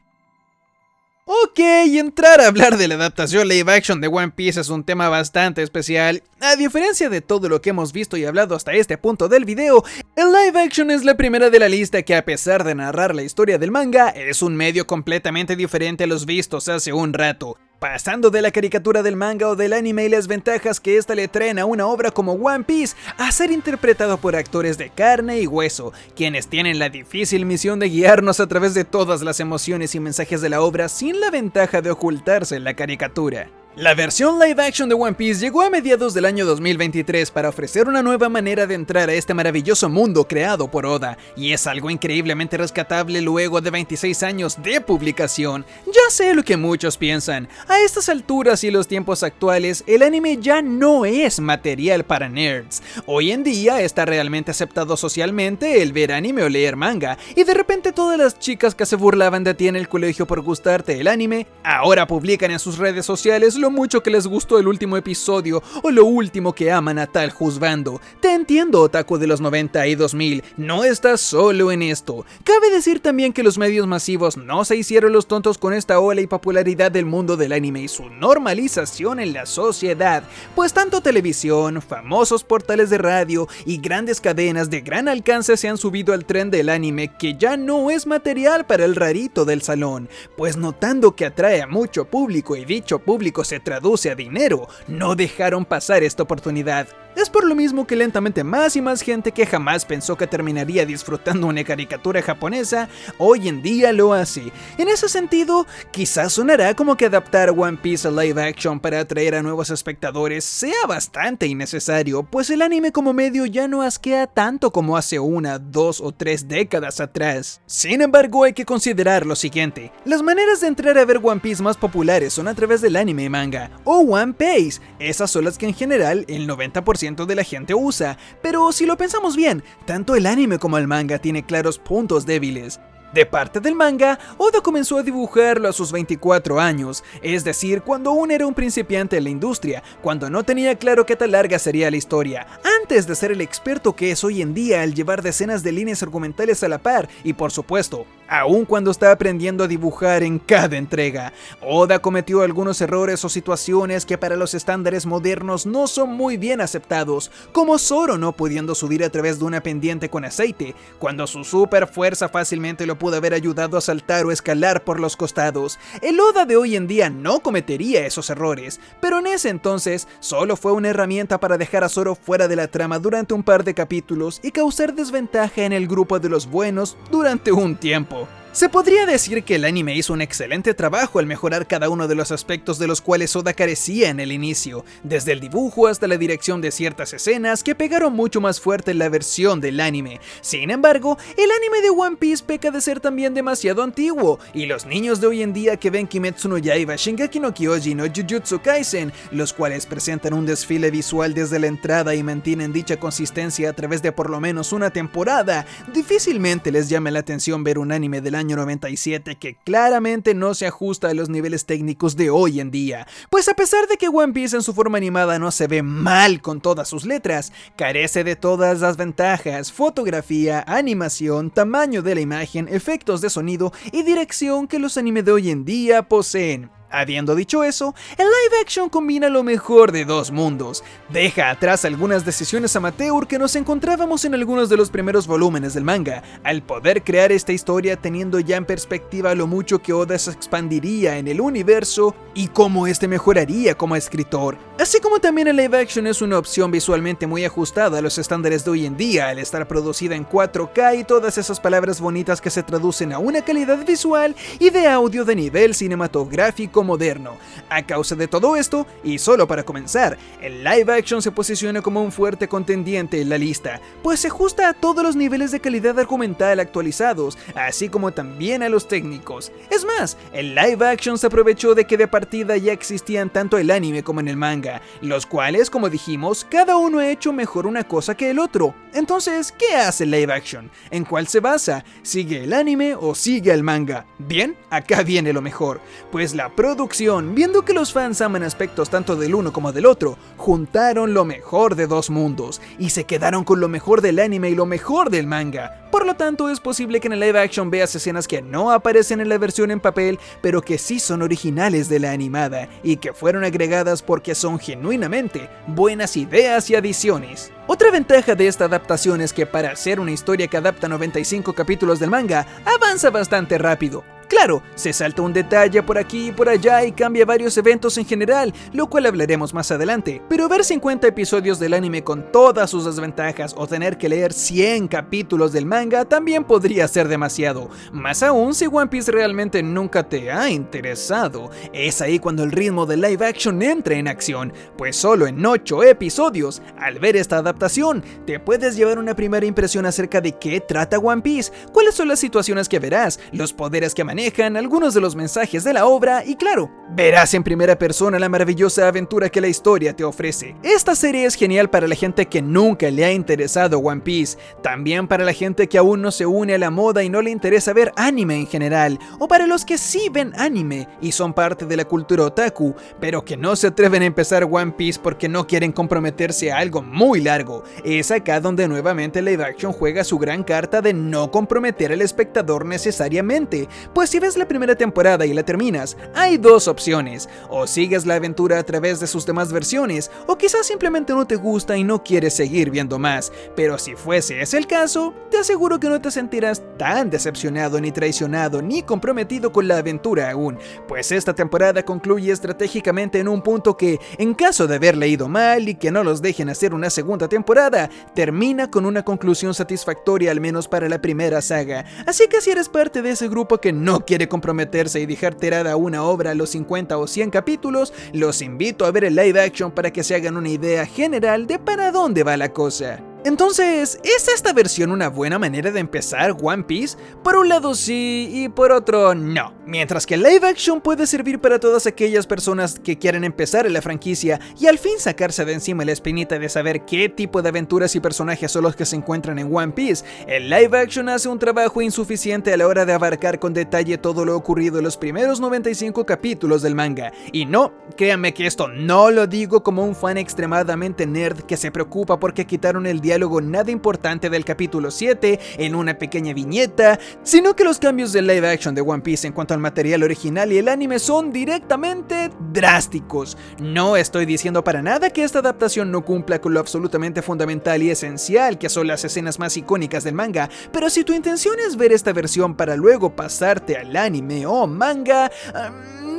Ok, entrar a hablar de la adaptación live action de One Piece es un tema bastante especial. A diferencia de todo lo que hemos visto y hablado hasta este punto del video, el live action es la primera de la lista que, a pesar de narrar la historia del manga, es un medio completamente diferente a los vistos hace un rato. Pasando de la caricatura del manga o del anime y las ventajas que ésta le traen a una obra como One Piece, a ser interpretado por actores de carne y hueso, quienes tienen la difícil misión de guiarnos a través de todas las emociones y mensajes de la obra sin la ventaja de ocultarse en la caricatura. La versión live action de One Piece llegó a mediados del año 2023 para ofrecer una nueva manera de entrar a este maravilloso mundo creado por Oda, y es algo increíblemente rescatable luego de 26 años de publicación. Ya sé lo que muchos piensan, a estas alturas y los tiempos actuales, el anime ya no es material para nerds. Hoy en día está realmente aceptado socialmente el ver anime o leer manga, y de repente todas las chicas que se burlaban de ti en el colegio por gustarte el anime, ahora publican en sus redes sociales lo mucho que les gustó el último episodio o lo último que aman a tal juzgando. Te entiendo, otaku de los 90 y 2000, no estás solo en esto. Cabe decir también que los medios masivos no se hicieron los tontos con esta ola y popularidad del mundo del anime y su normalización en la sociedad, pues tanto televisión, famosos portales de radio y grandes cadenas de gran alcance se han subido al tren del anime, que ya no es material para el rarito del salón, pues notando que atrae a mucho público y dicho público se traduce a dinero, no dejaron pasar esta oportunidad. Es por lo mismo que lentamente más y más gente que jamás pensó que terminaría disfrutando una caricatura japonesa, hoy en día lo hace. En ese sentido, quizás sonará como que adaptar One Piece a live action para atraer a nuevos espectadores sea bastante innecesario, pues el anime como medio ya no asquea tanto como hace 1, 2 o 3 décadas atrás. Sin embargo, hay que considerar lo siguiente: las maneras de entrar a ver One Piece más populares son a través del anime y manga, o One Piece. Esas son las que en general el 90% de la gente usa, pero si lo pensamos bien, tanto el anime como el manga tiene claros puntos débiles. De parte del manga, Oda comenzó a dibujarlo a sus 24 años, es decir, cuando aún era un principiante en la industria, cuando no tenía claro qué tan larga sería la historia, antes de ser el experto que es hoy en día al llevar decenas de líneas argumentales a la par, y por supuesto, aún cuando está aprendiendo a dibujar en cada entrega. Oda cometió algunos errores o situaciones que para los estándares modernos no son muy bien aceptados, como Zoro no pudiendo subir a través de una pendiente con aceite, cuando su super fuerza fácilmente lo pudo haber ayudado a saltar o escalar por los costados. El Oda de hoy en día no cometería esos errores, pero en ese entonces solo fue una herramienta para dejar a Zoro fuera de la trama durante un par de capítulos y causar desventaja en el grupo de los buenos durante un tiempo. Se podría decir que el anime hizo un excelente trabajo al mejorar cada uno de los aspectos de los cuales Oda carecía en el inicio, desde el dibujo hasta la dirección de ciertas escenas que pegaron mucho más fuerte en la versión del anime. Sin embargo, el anime de One Piece peca de ser también demasiado antiguo, y los niños de hoy en día que ven Kimetsu no Yaiba, Shingeki no Kyojin o Jujutsu Kaisen, los cuales presentan un desfile visual desde la entrada y mantienen dicha consistencia a través de por lo menos una temporada, difícilmente les llame la atención ver un anime del año año 97 que claramente no se ajusta a los niveles técnicos de hoy en día, pues a pesar de que One Piece en su forma animada no se ve mal con todas sus letras, carece de todas las ventajas: fotografía, animación, tamaño de la imagen, efectos de sonido y dirección que los anime de hoy en día poseen. Habiendo dicho eso, el live action combina lo mejor de dos mundos. Deja atrás algunas decisiones amateur que nos encontrábamos en algunos de los primeros volúmenes del manga, al poder crear esta historia teniendo ya en perspectiva lo mucho que Oda se expandiría en el universo y cómo este mejoraría como escritor. Así como también el live action es una opción visualmente muy ajustada a los estándares de hoy en día, al estar producida en 4K y todas esas palabras bonitas que se traducen a una calidad visual y de audio de nivel cinematográfico moderno. A causa de todo esto, y solo para comenzar, el live action se posiciona como un fuerte contendiente en la lista, pues se ajusta a todos los niveles de calidad argumental actualizados, así como también a los técnicos. Es más, el live action se aprovechó de que de partida ya existían tanto el anime como en el manga, los cuales, como dijimos, cada uno ha hecho mejor una cosa que el otro. Entonces, ¿qué hace el live action? ¿En cuál se basa? ¿Sigue el anime o sigue el manga? Bien, acá viene lo mejor, pues la producción, viendo que los fans aman aspectos tanto del uno como del otro, juntaron lo mejor de dos mundos y se quedaron con lo mejor del anime y lo mejor del manga. Por lo tanto, es posible que en el live action veas escenas que no aparecen en la versión en papel, pero que sí son originales de la animada y que fueron agregadas porque son genuinamente buenas ideas y adiciones. Otra ventaja de esta adaptación es que para hacer una historia que adapta 95 capítulos del manga, avanza bastante rápido. Claro, se salta un detalle por aquí y por allá y cambia varios eventos en general, lo cual hablaremos más adelante, pero ver 50 episodios del anime con todas sus desventajas o tener que leer 100 capítulos del manga también podría ser demasiado, más aún si One Piece realmente nunca te ha interesado. Es ahí cuando el ritmo del live action entra en acción, pues solo en 8 episodios, al ver esta adaptación, te puedes llevar una primera impresión acerca de qué trata One Piece, cuáles son las situaciones que verás, los poderes que manejan, algunos de los mensajes de la obra y claro, verás en primera persona la maravillosa aventura que la historia te ofrece. Esta serie es genial para la gente que nunca le ha interesado One Piece, también para la gente que aún no se une a la moda y no le interesa ver anime en general, o para los que sí ven anime y son parte de la cultura otaku, pero que no se atreven a empezar One Piece porque no quieren comprometerse a algo muy largo. Es acá donde nuevamente live action juega su gran carta de no comprometer al espectador necesariamente, pues si ves la primera temporada y la terminas, hay dos opciones: o sigues la aventura a través de sus demás versiones, o quizás simplemente no te gusta y no quieres seguir viendo más, pero si fuese ese el caso, te aseguro que no te sentirás tan decepcionado, ni traicionado, ni comprometido con la aventura aún, pues esta temporada concluye estratégicamente en un punto que, en caso de haber leído mal y que no los dejen hacer una segunda temporada, termina con una conclusión satisfactoria al menos para la primera saga. Así que si eres parte de ese grupo que no quiere comprometerse y dejar tirada una obra a los 50 o 100 capítulos, los invito a ver el live action para que se hagan una idea general de para dónde va la cosa. Entonces, ¿es esta versión una buena manera de empezar One Piece? Por un lado sí y por otro no. Mientras que el live action puede servir para todas aquellas personas que quieren empezar en la franquicia y al fin sacarse de encima la espinita de saber qué tipo de aventuras y personajes son los que se encuentran en One Piece, el live action hace un trabajo insuficiente a la hora de abarcar con detalle todo lo ocurrido en los primeros 95 capítulos del manga. Y no, créanme que esto no lo digo como un fan extremadamente nerd que se preocupa porque quitaron el diálogo nada importante del capítulo 7 en una pequeña viñeta, sino que los cambios del live action de One Piece en cuanto al material original y el anime son directamente drásticos. No estoy diciendo para nada que esta adaptación no cumpla con lo absolutamente fundamental y esencial que son las escenas más icónicas del manga, pero si tu intención es ver esta versión para luego pasarte al anime o manga,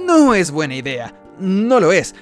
no es buena idea. No lo es.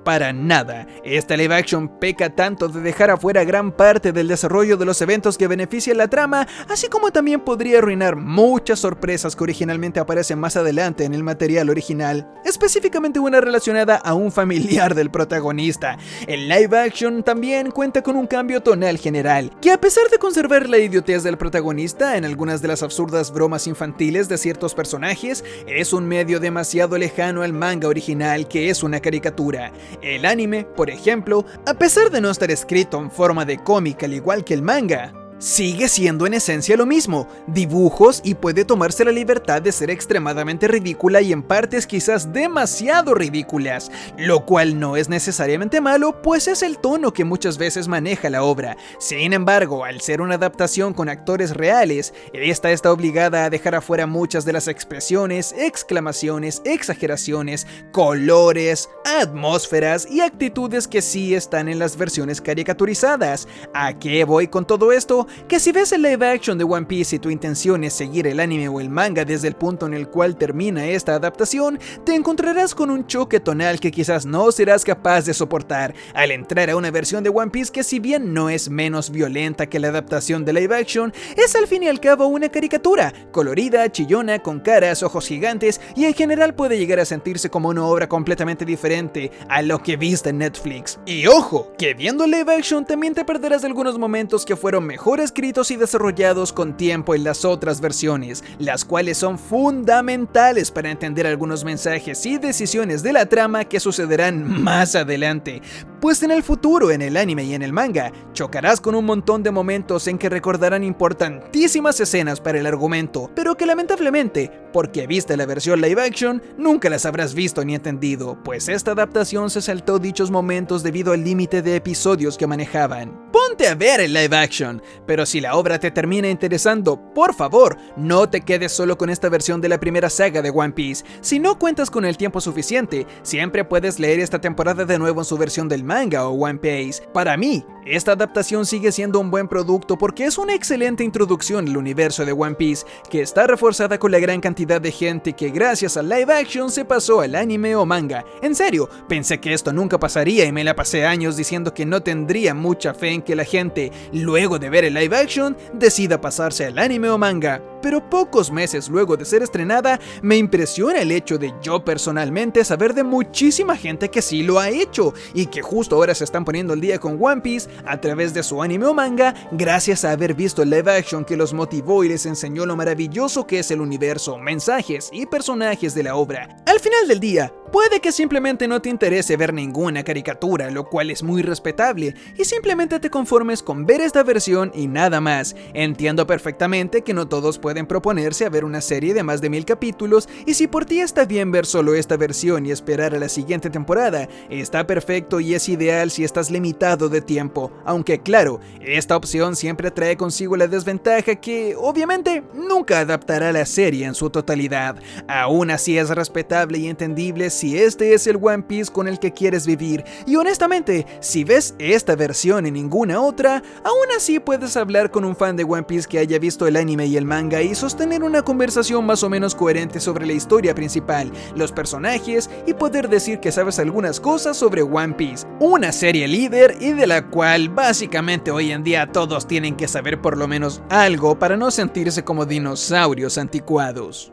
Para nada. Esta live action peca tanto de dejar afuera gran parte del desarrollo de los eventos que benefician la trama, así como también podría arruinar muchas sorpresas que originalmente aparecen más adelante en el material original, específicamente una relacionada a un familiar del protagonista. El live action también cuenta con un cambio tonal general, que a pesar de conservar la idiotez del protagonista en algunas de las absurdas bromas infantiles de ciertos personajes, es un medio demasiado lejano al manga original, que es una caricatura. El anime, por ejemplo, a pesar de no estar escrito en forma de cómic al igual que el manga, sigue siendo en esencia lo mismo, dibujos, y puede tomarse la libertad de ser extremadamente ridícula y en partes quizás demasiado ridículas, lo cual no es necesariamente malo, pues es el tono que muchas veces maneja la obra. Sin embargo, al ser una adaptación con actores reales, esta está obligada a dejar afuera muchas de las expresiones, exclamaciones, exageraciones, colores, atmósferas y actitudes que sí están en las versiones caricaturizadas. ¿A qué voy con todo esto? Que si ves el live action de One Piece y tu intención es seguir el anime o el manga desde el punto en el cual termina esta adaptación, te encontrarás con un choque tonal que quizás no serás capaz de soportar al entrar a una versión de One Piece que, si bien no es menos violenta que la adaptación de live action, es al fin y al cabo una caricatura, colorida, chillona, con caras, ojos gigantes, y en general puede llegar a sentirse como una obra completamente diferente a lo que viste en Netflix. Y ojo, que viendo live action también te perderás de algunos momentos que fueron mejor escritos y desarrollados con tiempo en las otras versiones, las cuales son fundamentales para entender algunos mensajes y decisiones de la trama que sucederán más adelante. Pues en el futuro, en el anime y en el manga, chocarás con un montón de momentos en que recordarán importantísimas escenas para el argumento, pero que lamentablemente, porque viste la versión live action, nunca las habrás visto ni entendido, pues esta adaptación se saltó dichos momentos debido al límite de episodios que manejaban. Ponte a ver el live action, pero si la obra te termina interesando, por favor, no te quedes solo con esta versión de la primera saga de One Piece. Si no cuentas con el tiempo suficiente, siempre puedes leer esta temporada de nuevo en su versión del manga o One Piece. Para mí, esta adaptación sigue siendo un buen producto porque es una excelente introducción al universo de One Piece, que está reforzada con la gran cantidad de gente que gracias al live action se pasó al anime o manga. En serio, pensé que esto nunca pasaría y me la pasé años diciendo que no tendría mucha fe en que la gente, luego de ver el live action, decida pasarse al anime o manga. Pero pocos meses luego de ser estrenada, me impresiona el hecho de yo personalmente saber de muchísima gente que sí lo ha hecho y que justo ahora se están poniendo al día con One Piece a través de su anime o manga, gracias a haber visto el live action que los motivó y les enseñó lo maravilloso que es el universo, mensajes y personajes de la obra. Al final del día, puede que simplemente no te interese ver ninguna caricatura, lo cual es muy respetable, y simplemente te conformes con ver esta versión y nada más. Entiendo perfectamente que no todos pueden proponerse a ver una serie de más de 1000 capítulos, y si por ti está bien ver solo esta versión y esperar a la siguiente temporada, está perfecto y es ideal si estás limitado de tiempo, aunque claro, esta opción siempre trae consigo la desventaja que, obviamente, nunca adaptará la serie en su totalidad. Aún así es respetable y entendible si este es el One Piece con el que quieres vivir, y honestamente, si ves esta versión y ninguna otra, aún así puedes hablar con un fan de One Piece que haya visto el anime y el manga y sostener una conversación más o menos coherente sobre la historia principal, los personajes y poder decir que sabes algunas cosas sobre One Piece, una serie líder y de la cual básicamente hoy en día todos tienen que saber por lo menos algo para no sentirse como dinosaurios anticuados.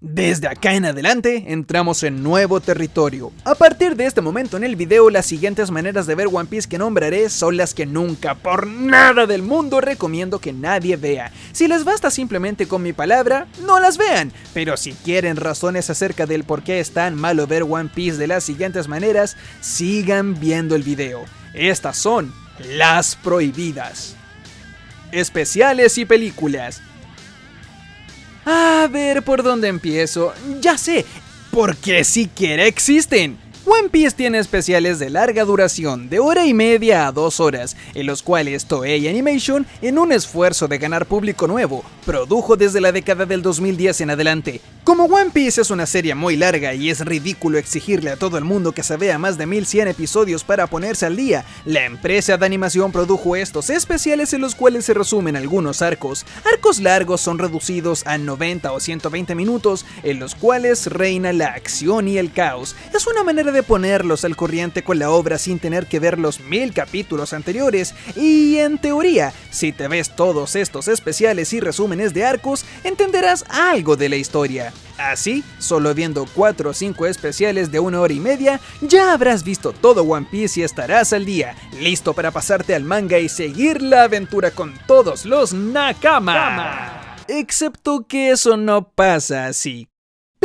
Desde acá en adelante entramos en nuevo territorio. A partir de este momento en el video, las siguientes maneras de ver One Piece que nombraré son las que nunca, por nada del mundo, recomiendo que nadie vea. Si les basta simplemente con mi palabra, no las vean. Pero si quieren razones acerca del por qué es tan malo ver One Piece de las siguientes maneras, sigan viendo el video. Estas son las prohibidas. Especiales y películas. A ver por dónde empiezo. Ya sé, porque siquiera existen. One Piece tiene especiales de larga duración, de 1:30 a 2 horas, en los cuales Toei Animation, en un esfuerzo de ganar público nuevo, produjo desde la década del 2010 en adelante. Como One Piece es una serie muy larga y es ridículo exigirle a todo el mundo que se vea más de 1100 episodios para ponerse al día, la empresa de animación produjo estos especiales en los cuales se resumen algunos arcos. Arcos largos son reducidos a 90 o 120 minutos, en los cuales reina la acción y el caos. Es una manera de ponerlos al corriente con la obra sin tener que ver los 1000 capítulos anteriores, y en teoría, si te ves todos estos especiales y resúmenes de arcos, entenderás algo de la historia. Así, solo viendo 4 o 5 especiales de 1:30, ya habrás visto todo One Piece y estarás al día, listo para pasarte al manga y seguir la aventura con todos los Nakama. Excepto que eso no pasa así.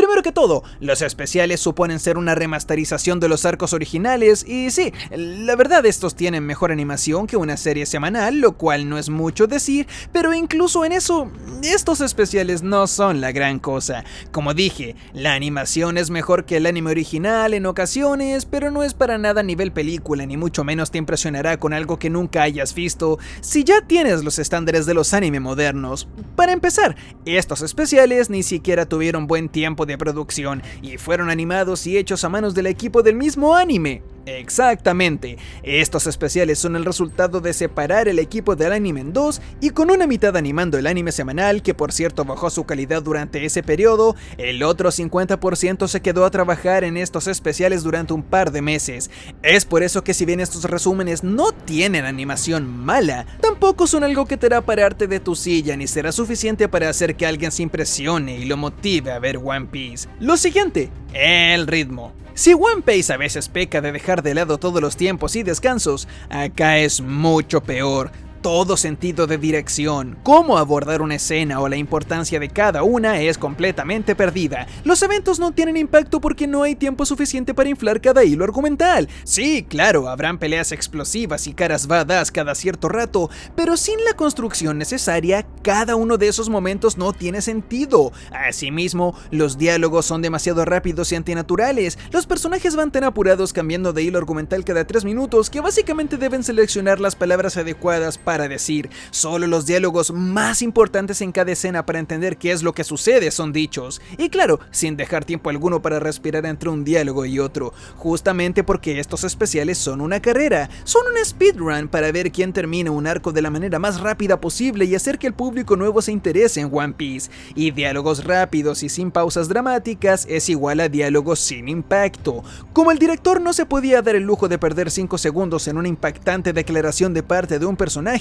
Primero que todo, los especiales suponen ser una remasterización de los arcos originales y sí, la verdad estos tienen mejor animación que una serie semanal, lo cual no es mucho decir, pero incluso en eso, estos especiales no son la gran cosa. Como dije, la animación es mejor que el anime original en ocasiones, pero no es para nada a nivel película, ni mucho menos te impresionará con algo que nunca hayas visto si ya tienes los estándares de los anime modernos. Para empezar, estos especiales ni siquiera tuvieron buen tiempo de producción y fueron animados y hechos a manos del equipo del mismo anime. Exactamente, estos especiales son el resultado de separar el equipo del anime en dos y con una mitad animando el anime semanal, que por cierto bajó su calidad durante ese periodo, el otro 50% se quedó a trabajar en estos especiales durante un par de meses. Es por eso que si bien estos resúmenes no tienen animación mala, tampoco son algo que te hará pararte de tu silla ni será suficiente para hacer que alguien se impresione y lo motive a ver One Piece. Lo siguiente, el ritmo. Si One Piece a veces peca de dejar de lado todos los tiempos y descansos, acá es mucho peor. Todo sentido de dirección, cómo abordar una escena o la importancia de cada una es completamente perdida. Los eventos no tienen impacto porque no hay tiempo suficiente para inflar cada hilo argumental. Sí, claro, habrán peleas explosivas y caras badass cada cierto rato, pero sin la construcción necesaria, cada uno de esos momentos no tiene sentido. Asimismo, los diálogos son demasiado rápidos y antinaturales. Los personajes van tan apurados cambiando de hilo argumental cada 3 minutos que básicamente deben seleccionar las palabras adecuadas para decir. Solo los diálogos más importantes en cada escena para entender qué es lo que sucede son dichos. Y claro, sin dejar tiempo alguno para respirar entre un diálogo y otro. Justamente porque estos especiales son una carrera. Son un speedrun para ver quién termina un arco de la manera más rápida posible y hacer que el público nuevo se interese en One Piece. Y diálogos rápidos y sin pausas dramáticas es igual a diálogos sin impacto. Como el director no se podía dar el lujo de perder 5 segundos en una impactante declaración de parte de un personaje,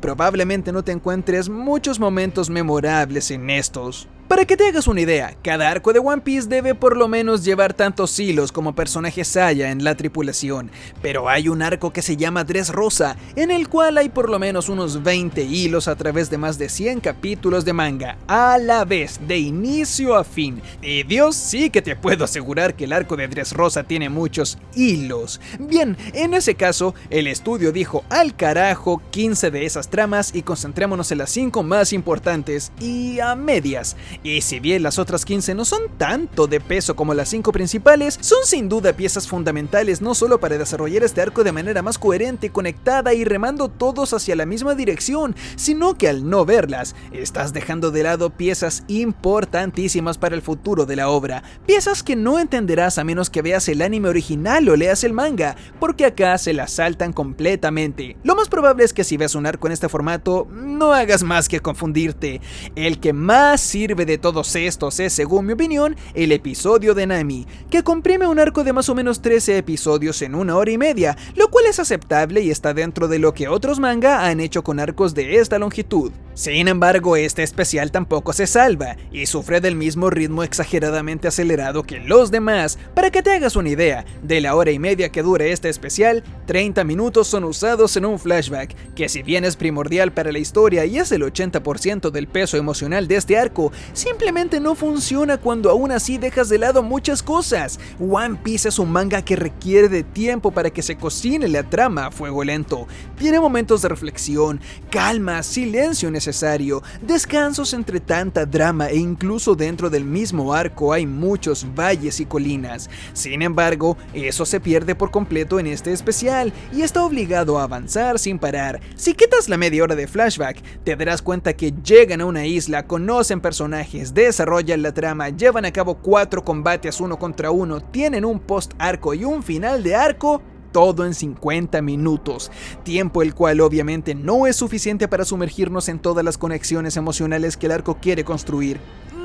probablemente no te encuentres muchos momentos memorables en estos. Para que te hagas una idea, cada arco de One Piece debe por lo menos llevar tantos hilos como personajes haya en la tripulación, pero hay un arco que se llama Dressrosa, en el cual hay por lo menos unos 20 hilos a través de más de 100 capítulos de manga, a la vez, de inicio a fin. Y Dios, sí que te puedo asegurar que el arco de Dressrosa tiene muchos hilos. Bien, en ese caso, el estudio dijo al carajo 15 de esas tramas y concentrémonos en las 5 más importantes y a medias. Y si bien las otras 15 no son tanto de peso como las 5 principales, son sin duda piezas fundamentales no solo para desarrollar este arco de manera más coherente, conectada y remando todos hacia la misma dirección, sino que al no verlas, estás dejando de lado piezas importantísimas para el futuro de la obra, piezas que no entenderás a menos que veas el anime original o leas el manga, porque acá se las saltan completamente. Lo más probable es que si ves un arco en este formato, no hagas más que confundirte. El que más sirve de todos estos es, según mi opinión, el episodio de Nami, que comprime un arco de más o menos 13 episodios en 1 hora y media, lo cual es aceptable y está dentro de lo que otros manga han hecho con arcos de esta longitud. Sin embargo, este especial tampoco se salva, y sufre del mismo ritmo exageradamente acelerado que los demás. Para que te hagas una idea, de la hora y media que dura este especial, 30 minutos son usados en un flashback, que si bien es primordial para la historia y es el 80% del peso emocional de este arco, simplemente no funciona cuando aún así dejas de lado muchas cosas. One Piece es un manga que requiere de tiempo para que se cocine la trama a fuego lento. Tiene momentos de reflexión, calma, silencio necesario, descansos entre tanta drama e incluso dentro del mismo arco hay muchos valles y colinas. Sin embargo, eso se pierde por completo en este especial y está obligado a avanzar sin parar. Si quitas la media hora de flashback, te darás cuenta que llegan a una isla, conocen personajes, desarrollan la trama, llevan a cabo 4 combates 1 contra 1, tienen un post-arco y un final de arco, todo en 50 minutos, tiempo el cual obviamente no es suficiente para sumergirnos en todas las conexiones emocionales que el arco quiere construir.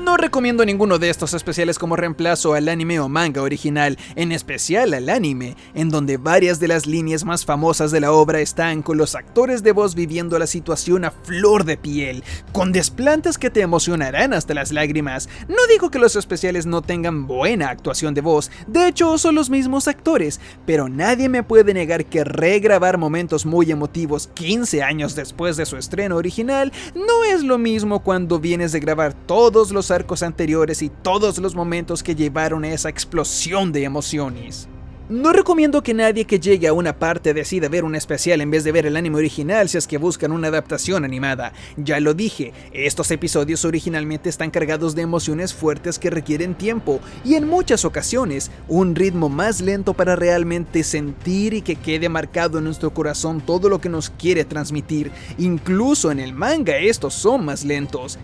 No recomiendo ninguno de estos especiales como reemplazo al anime o manga original, en especial al anime, en donde varias de las líneas más famosas de la obra están con los actores de voz viviendo la situación a flor de piel, con desplantes que te emocionarán hasta las lágrimas. No digo que los especiales no tengan buena actuación de voz, de hecho son los mismos actores, pero nadie me puede negar que regrabar momentos muy emotivos 15 años después de su estreno original no es lo mismo cuando vienes de grabar todos los arcos anteriores y todos los momentos que llevaron a esa explosión de emociones. No recomiendo que nadie que llegue a una parte decida ver un especial en vez de ver el anime original si es que buscan una adaptación animada. Ya lo dije, estos episodios originalmente están cargados de emociones fuertes que requieren tiempo y en muchas ocasiones un ritmo más lento para realmente sentir y que quede marcado en nuestro corazón todo lo que nos quiere transmitir. Incluso en el manga estos son más lentos.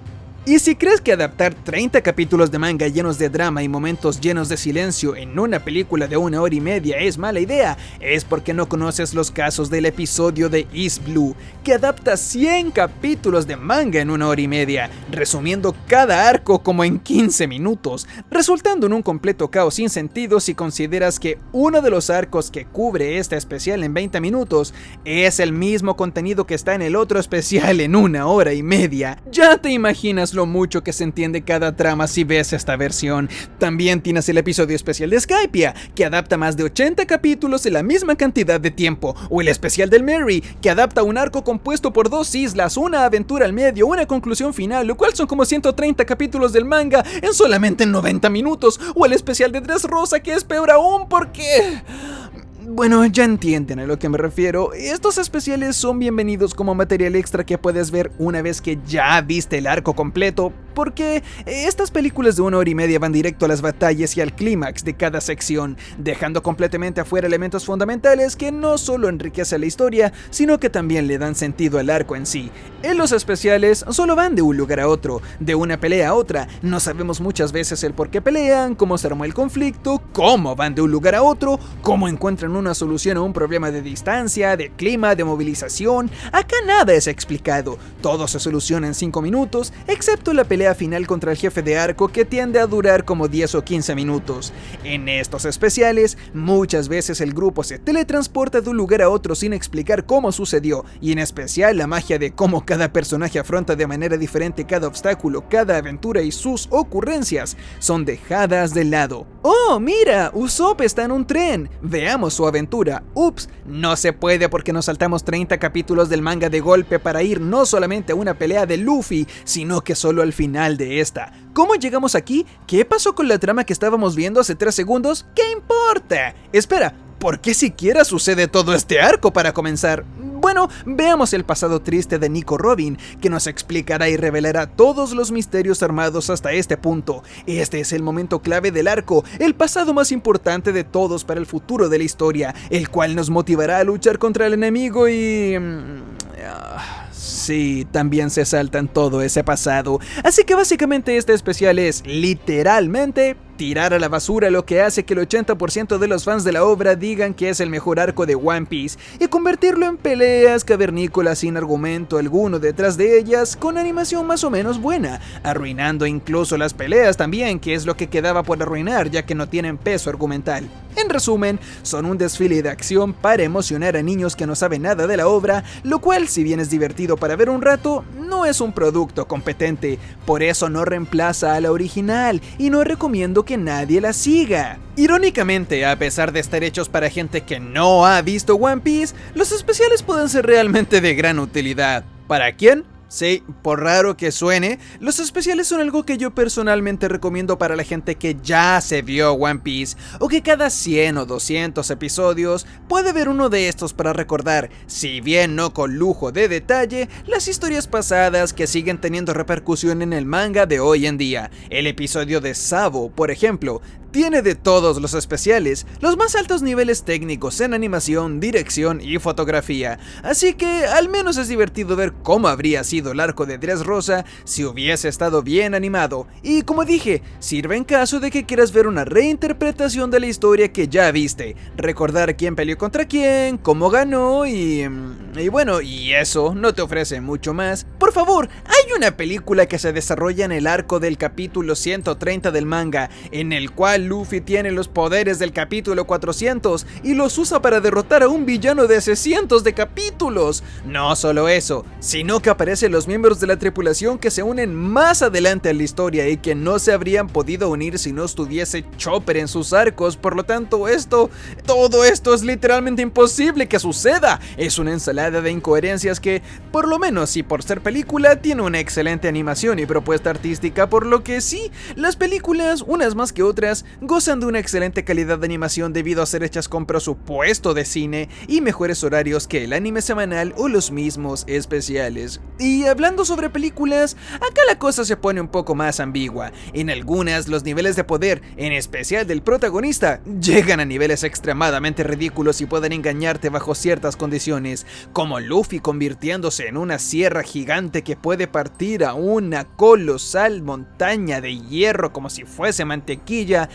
Y si crees que adaptar 30 capítulos de manga llenos de drama y momentos llenos de silencio en una película de 1 hora y media es mala idea, es porque no conoces los casos del episodio de East Blue, que adapta 100 capítulos de manga en 1 hora y media, resumiendo cada arco como en 15 minutos, resultando en un completo caos sin sentido si consideras que uno de los arcos que cubre este especial en 20 minutos es el mismo contenido que está en el otro especial en 1 hora y media. Ya te imaginas lo mucho que se entiende cada trama si ves esta versión. También tienes el episodio especial de Skypiea, que adapta más de 80 capítulos en la misma cantidad de tiempo, o el especial del Mary, que adapta un arco compuesto por 2 islas, una aventura al medio, una conclusión final, lo cual son como 130 capítulos del manga en solamente 90 minutos, o el especial de Dressrosa, que es peor aún porque... Bueno, ya entienden a lo que me refiero. Estos especiales son bienvenidos como material extra que puedes ver una vez que ya viste el arco completo, porque estas películas de 1 hora y media van directo a las batallas y al clímax de cada sección, dejando completamente afuera elementos fundamentales que no solo enriquecen la historia, sino que también le dan sentido al arco en sí. En los especiales solo van de un lugar a otro, de una pelea a otra, no sabemos muchas veces el por qué pelean, cómo se armó el conflicto, cómo van de un lugar a otro, cómo encuentran una solución a un problema de distancia, de clima, de movilización. Acá nada es explicado, todo se soluciona en 5 minutos, excepto la pelea final contra el jefe de arco que tiende a durar como 10 o 15 minutos. En estos especiales, muchas veces el grupo se teletransporta de un lugar a otro sin explicar cómo sucedió, y en especial la magia de cómo cada personaje afronta de manera diferente cada obstáculo, cada aventura y sus ocurrencias son dejadas de lado. ¡Oh, mira! Usopp está en un tren. Veamos su aventura. Ups, no se puede porque nos saltamos 30 capítulos del manga de golpe para ir no solamente a una pelea de Luffy, sino que solo al final de esta. ¿Cómo llegamos aquí? ¿Qué pasó con la trama que estábamos viendo hace 3 segundos? ¿Qué importa? Espera, ¿por qué siquiera sucede todo este arco para comenzar? Bueno, veamos el pasado triste de Nico Robin, que nos explicará y revelará todos los misterios armados hasta este punto. Este es el momento clave del arco, el pasado más importante de todos para el futuro de la historia, el cual nos motivará a luchar contra el enemigo y... Sí, también se saltan todo ese pasado. Así que básicamente este especial es literalmente tirar a la basura lo que hace que el 80% de los fans de la obra digan que es el mejor arco de One Piece y convertirlo en peleas cavernícolas sin argumento alguno detrás de ellas, con animación más o menos buena, arruinando incluso las peleas también, que es lo que quedaba por arruinar ya que no tienen peso argumental. En resumen, son un desfile de acción para emocionar a niños que no saben nada de la obra, lo cual, si bien es divertido para ver un rato, no es un producto competente. Por eso no reemplaza a la original y no recomiendo que nadie la siga. Irónicamente, a pesar de estar hechos para gente que no ha visto One Piece, los especiales pueden ser realmente de gran utilidad. ¿Para quién? Sí, por raro que suene, los especiales son algo que yo personalmente recomiendo para la gente que ya se vio One Piece, o que cada 100 o 200 episodios puede ver uno de estos para recordar, si bien no con lujo de detalle, las historias pasadas que siguen teniendo repercusión en el manga de hoy en día. El episodio de Sabo, por ejemplo, tiene de todos los especiales los más altos niveles técnicos en animación, dirección y fotografía, así que al menos es divertido ver cómo habría sido el arco de Dressrosa si hubiese estado bien animado, y como dije, sirve en caso de que quieras ver una reinterpretación de la historia que ya viste, recordar quién peleó contra quién, cómo ganó y bueno, y eso no te ofrece mucho más. Por favor, hay una película que se desarrolla en el arco del capítulo 130 del manga, en el cual final Luffy tiene los poderes del capítulo 400 y los usa para derrotar a un villano de hace cientos de capítulos. No solo eso, sino que aparecen los miembros de la tripulación que se unen más adelante en la historia y que no se habrían podido unir si no estuviese Chopper en sus arcos. Por lo tanto, todo esto es literalmente imposible que suceda. Es una ensalada de incoherencias que, por lo menos y por ser película, tiene una excelente animación y propuesta artística, por lo que sí, las películas, unas más que otras, gozan de una excelente calidad de animación debido a ser hechas con presupuesto de cine y mejores horarios que el anime semanal o los mismos especiales. Y hablando sobre películas, acá la cosa se pone un poco más ambigua. En algunas, los niveles de poder, en especial del protagonista, llegan a niveles extremadamente ridículos y pueden engañarte bajo ciertas condiciones, como Luffy convirtiéndose en una sierra gigante que puede partir a una colosal montaña de hierro como si fuese mantequilla,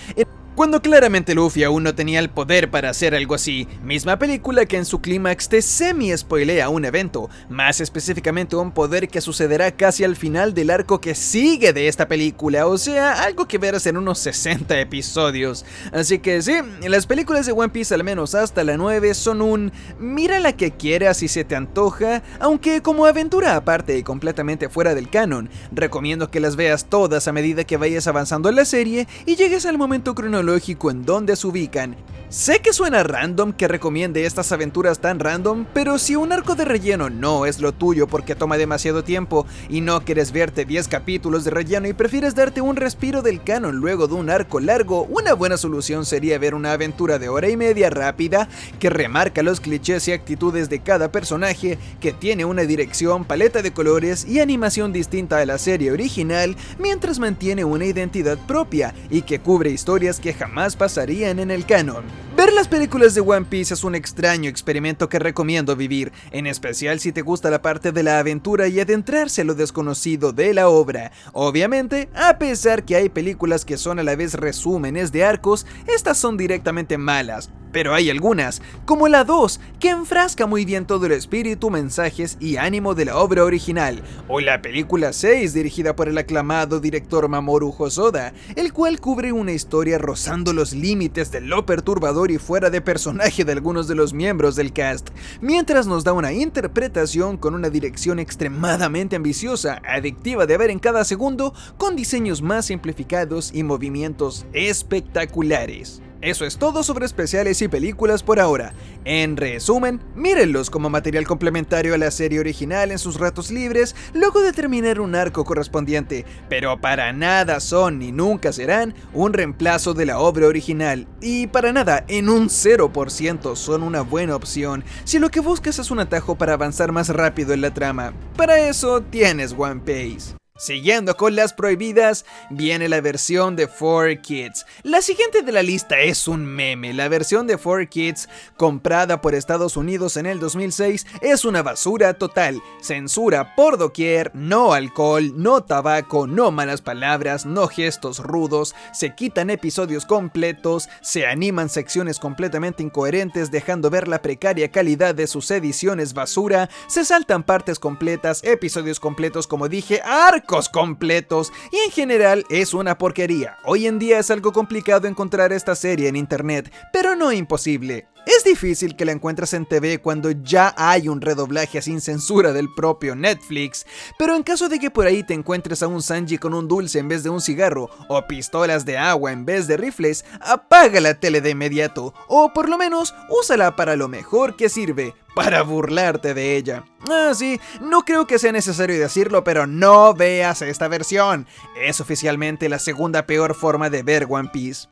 cuando claramente Luffy aún no tenía el poder para hacer algo así. Misma película que en su clímax te semi-spoilea un evento, más específicamente un poder que sucederá casi al final del arco que sigue de esta película, o sea, algo que verás en unos 60 episodios. Así que sí, las películas de One Piece, al menos hasta la 9, son un mira la que quieras si se te antoja, aunque como aventura aparte y completamente fuera del canon. Recomiendo que las veas todas a medida que vayas avanzando en la serie y llegues al momento cronológico en donde se ubican. Sé que suena random que recomiende estas aventuras tan random, pero si un arco de relleno no es lo tuyo porque toma demasiado tiempo y no quieres verte 10 capítulos de relleno y prefieres darte un respiro del canon luego de un arco largo, una buena solución sería ver una aventura de hora y media rápida que remarca los clichés y actitudes de cada personaje, que tiene una dirección, paleta de colores y animación distinta a la serie original, mientras mantiene una identidad propia y que cubre historias que jamás pasarían en el canon. Ver las películas de One Piece es un extraño experimento que recomiendo vivir, en especial si te gusta la parte de la aventura y adentrarse a lo desconocido de la obra. Obviamente, a pesar que hay películas que son a la vez resúmenes de arcos, estas son directamente malas. Pero hay algunas, como la 2, que enfrasca muy bien todo el espíritu, mensajes y ánimo de la obra original, o la película 6, dirigida por el aclamado director Mamoru Hosoda, el cual cubre una historia rozando los límites de lo perturbador y fuera de personaje de algunos de los miembros del cast, mientras nos da una interpretación con una dirección extremadamente ambiciosa, adictiva de ver en cada segundo, con diseños más simplificados y movimientos espectaculares. Eso es todo sobre especiales y películas por ahora. En resumen, mírenlos como material complementario a la serie original en sus ratos libres luego de terminar un arco correspondiente, pero para nada son ni nunca serán un reemplazo de la obra original, y para nada, en un 0% son una buena opción si lo que buscas es un atajo para avanzar más rápido en la trama. Para eso tienes One Piece. Siguiendo con las prohibidas, viene la versión de 4Kids. La siguiente de la lista es un meme. La versión de 4Kids, comprada por Estados Unidos en el 2006, es una basura total. Censura por doquier, no alcohol, no tabaco, no malas palabras, no gestos rudos, se quitan episodios completos, se animan secciones completamente incoherentes dejando ver la precaria calidad de sus ediciones basura, se saltan partes completas, episodios completos como dije, arcos completos, y en general es una porquería. Hoy en día es algo complicado encontrar esta serie en internet, pero no imposible. Es difícil que la encuentres en TV cuando ya hay un redoblaje sin censura del propio Netflix, pero en caso de que por ahí te encuentres a un Sanji con un dulce en vez de un cigarro, o pistolas de agua en vez de rifles, apaga la tele de inmediato, o por lo menos úsala para lo mejor que sirve, para burlarte de ella. Sí, no creo que sea necesario decirlo, pero no veas esta versión. Es oficialmente la segunda peor forma de ver One Piece.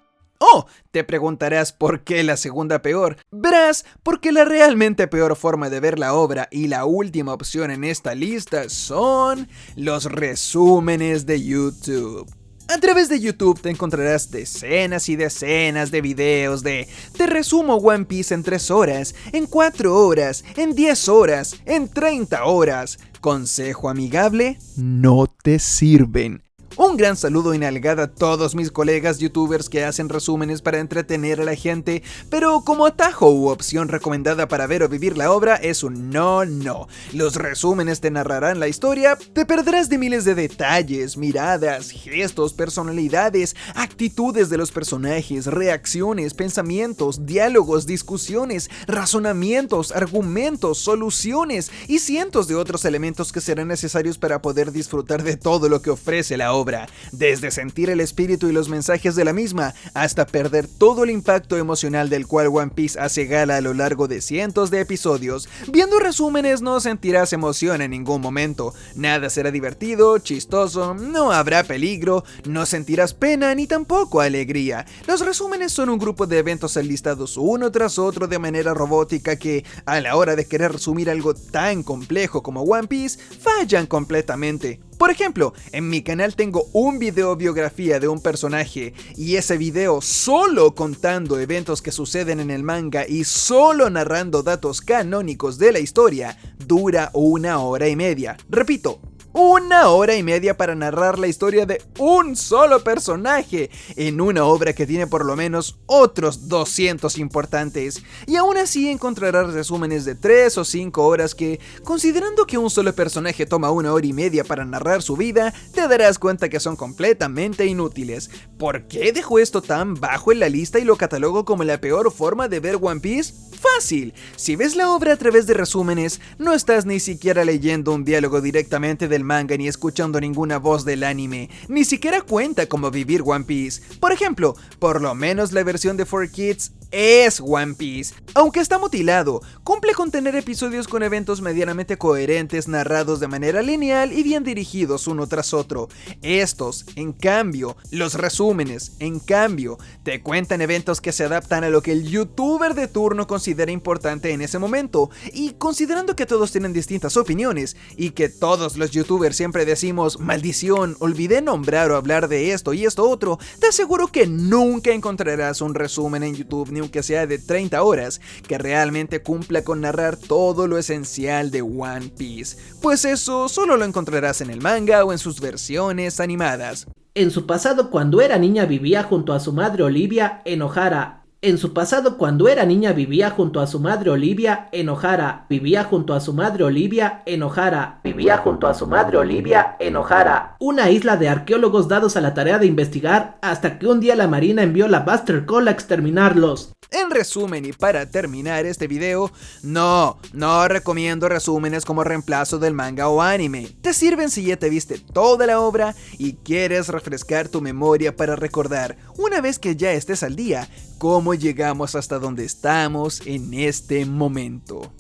Oh, te preguntarás por qué la segunda peor. Verás, porque la realmente peor forma de ver la obra y la última opción en esta lista son los resúmenes de YouTube. A través de YouTube te encontrarás decenas y decenas de videos de te resumo One Piece en 3 horas, en 4 horas, en 10 horas, en 30 horas. Consejo amigable, no te sirven. Un Un gran saludo y nalgada a todos mis colegas youtubers que hacen resúmenes para entretener a la gente, pero como atajo u opción recomendada para ver o vivir la obra es un no. Los resúmenes te narrarán la historia, te perderás de miles de detalles, miradas, gestos, personalidades, actitudes de los personajes, reacciones, pensamientos, diálogos, discusiones, razonamientos, argumentos, soluciones y cientos de otros elementos que serán necesarios para poder disfrutar de todo lo que ofrece la obra, desde sentir el espíritu y los mensajes de la misma, hasta perder todo el impacto emocional del cual One Piece hace gala a lo largo de cientos de episodios. Viendo resúmenes no sentirás emoción en ningún momento, nada será divertido, chistoso, no habrá peligro, no sentirás pena ni tampoco alegría. Los resúmenes son un grupo de eventos enlistados uno tras otro de manera robótica que, a la hora de querer resumir algo tan complejo como One Piece, fallan completamente. Por ejemplo, en mi canal tengo un video biografía de un personaje y ese video solo contando eventos que suceden en el manga y solo narrando datos canónicos de la historia dura 1 hora y media. Repito, 1 hora y media para narrar la historia de un solo personaje en una obra que tiene por lo menos otros 200 importantes. Y aún así encontrarás resúmenes de 3 o 5 horas que, considerando que un solo personaje toma 1 hora y media para narrar su vida, te darás cuenta que son completamente inútiles. ¿Por qué dejo esto tan bajo en la lista y lo catalogo como la peor forma de ver One Piece? Fácil, si ves la obra a través de resúmenes, no estás ni siquiera leyendo un diálogo directamente del manga ni escuchando ninguna voz del anime, ni siquiera cuenta como vivir One Piece. Por ejemplo, por lo menos la versión de 4Kids es One Piece. Aunque está mutilado, cumple con tener episodios con eventos medianamente coherentes narrados de manera lineal y bien dirigidos uno tras otro. Estos, en cambio, los resúmenes, en cambio, te cuentan eventos que se adaptan a lo que el youtuber de turno considera importante en ese momento, y considerando que todos tienen distintas opiniones, y que todos los youtubers siempre decimos, maldición, olvidé nombrar o hablar de esto y esto otro, te aseguro que nunca encontrarás un resumen en YouTube, ni aunque sea de 30 horas, que realmente cumpla con narrar todo lo esencial de One Piece, pues eso solo lo encontrarás en el manga o en sus versiones animadas. En su pasado, cuando era niña, vivía junto a su madre Olivia en Ohara. En su pasado, cuando era niña, vivía junto a su madre Olivia en Ohara. Vivía junto a su madre Olivia en Ohara. Vivía junto a su madre Olivia en Ohara. Una isla de arqueólogos dados a la tarea de investigar hasta que un día la marina envió la Buster Call a exterminarlos. En resumen y para terminar este video, no recomiendo resúmenes como reemplazo del manga o anime. Te sirven si ya te viste toda la obra y quieres refrescar tu memoria para recordar, una vez que ya estés al día, cómo llegamos hasta donde estamos en este momento.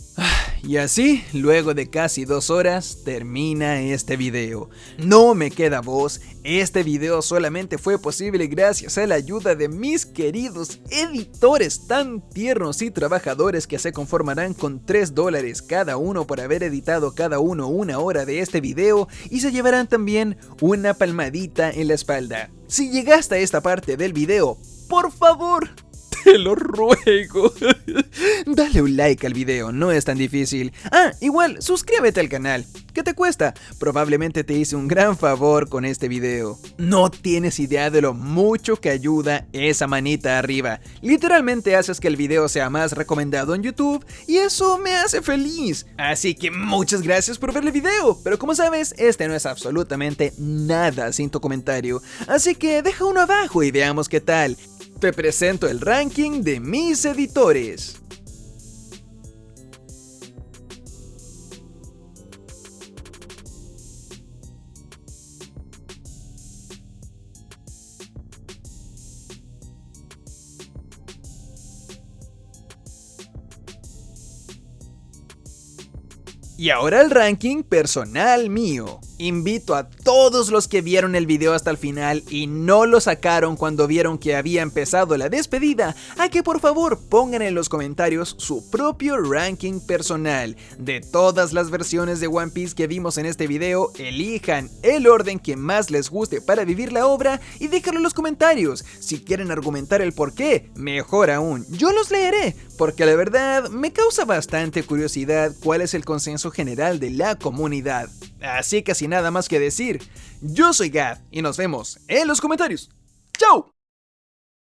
Y así, luego de casi 2 horas, termina este video. No me queda voz, este video solamente fue posible gracias a la ayuda de mis queridos editores tan tiernos y trabajadores que se conformarán con $3 cada uno por haber editado cada uno 1 hora de este video y se llevarán también una palmadita en la espalda. Si llegaste a esta parte del video, por favor, te lo ruego, dale un like al video, no es tan difícil. Igual, suscríbete al canal, ¿qué te cuesta? Probablemente te hice un gran favor con este video. No tienes idea de lo mucho que ayuda esa manita arriba. Literalmente haces que el video sea más recomendado en YouTube y eso me hace feliz. Así que muchas gracias por ver el video, pero como sabes, este no es absolutamente nada sin tu comentario. Así que deja uno abajo y veamos qué tal. Te presento el ranking de mis editores. Y ahora el ranking personal mío. Invito a todos los que vieron el video hasta el final y no lo sacaron cuando vieron que había empezado la despedida, a que por favor pongan en los comentarios su propio ranking personal. De todas las versiones de One Piece que vimos en este video, elijan el orden que más les guste para vivir la obra y déjenlo en los comentarios. Si quieren argumentar el por qué, mejor aún, yo los leeré. porque la verdad me causa bastante curiosidad cuál es el consenso general de la comunidad. Así que sin nada más que decir, yo soy Gab y nos vemos en los comentarios. ¡Chao!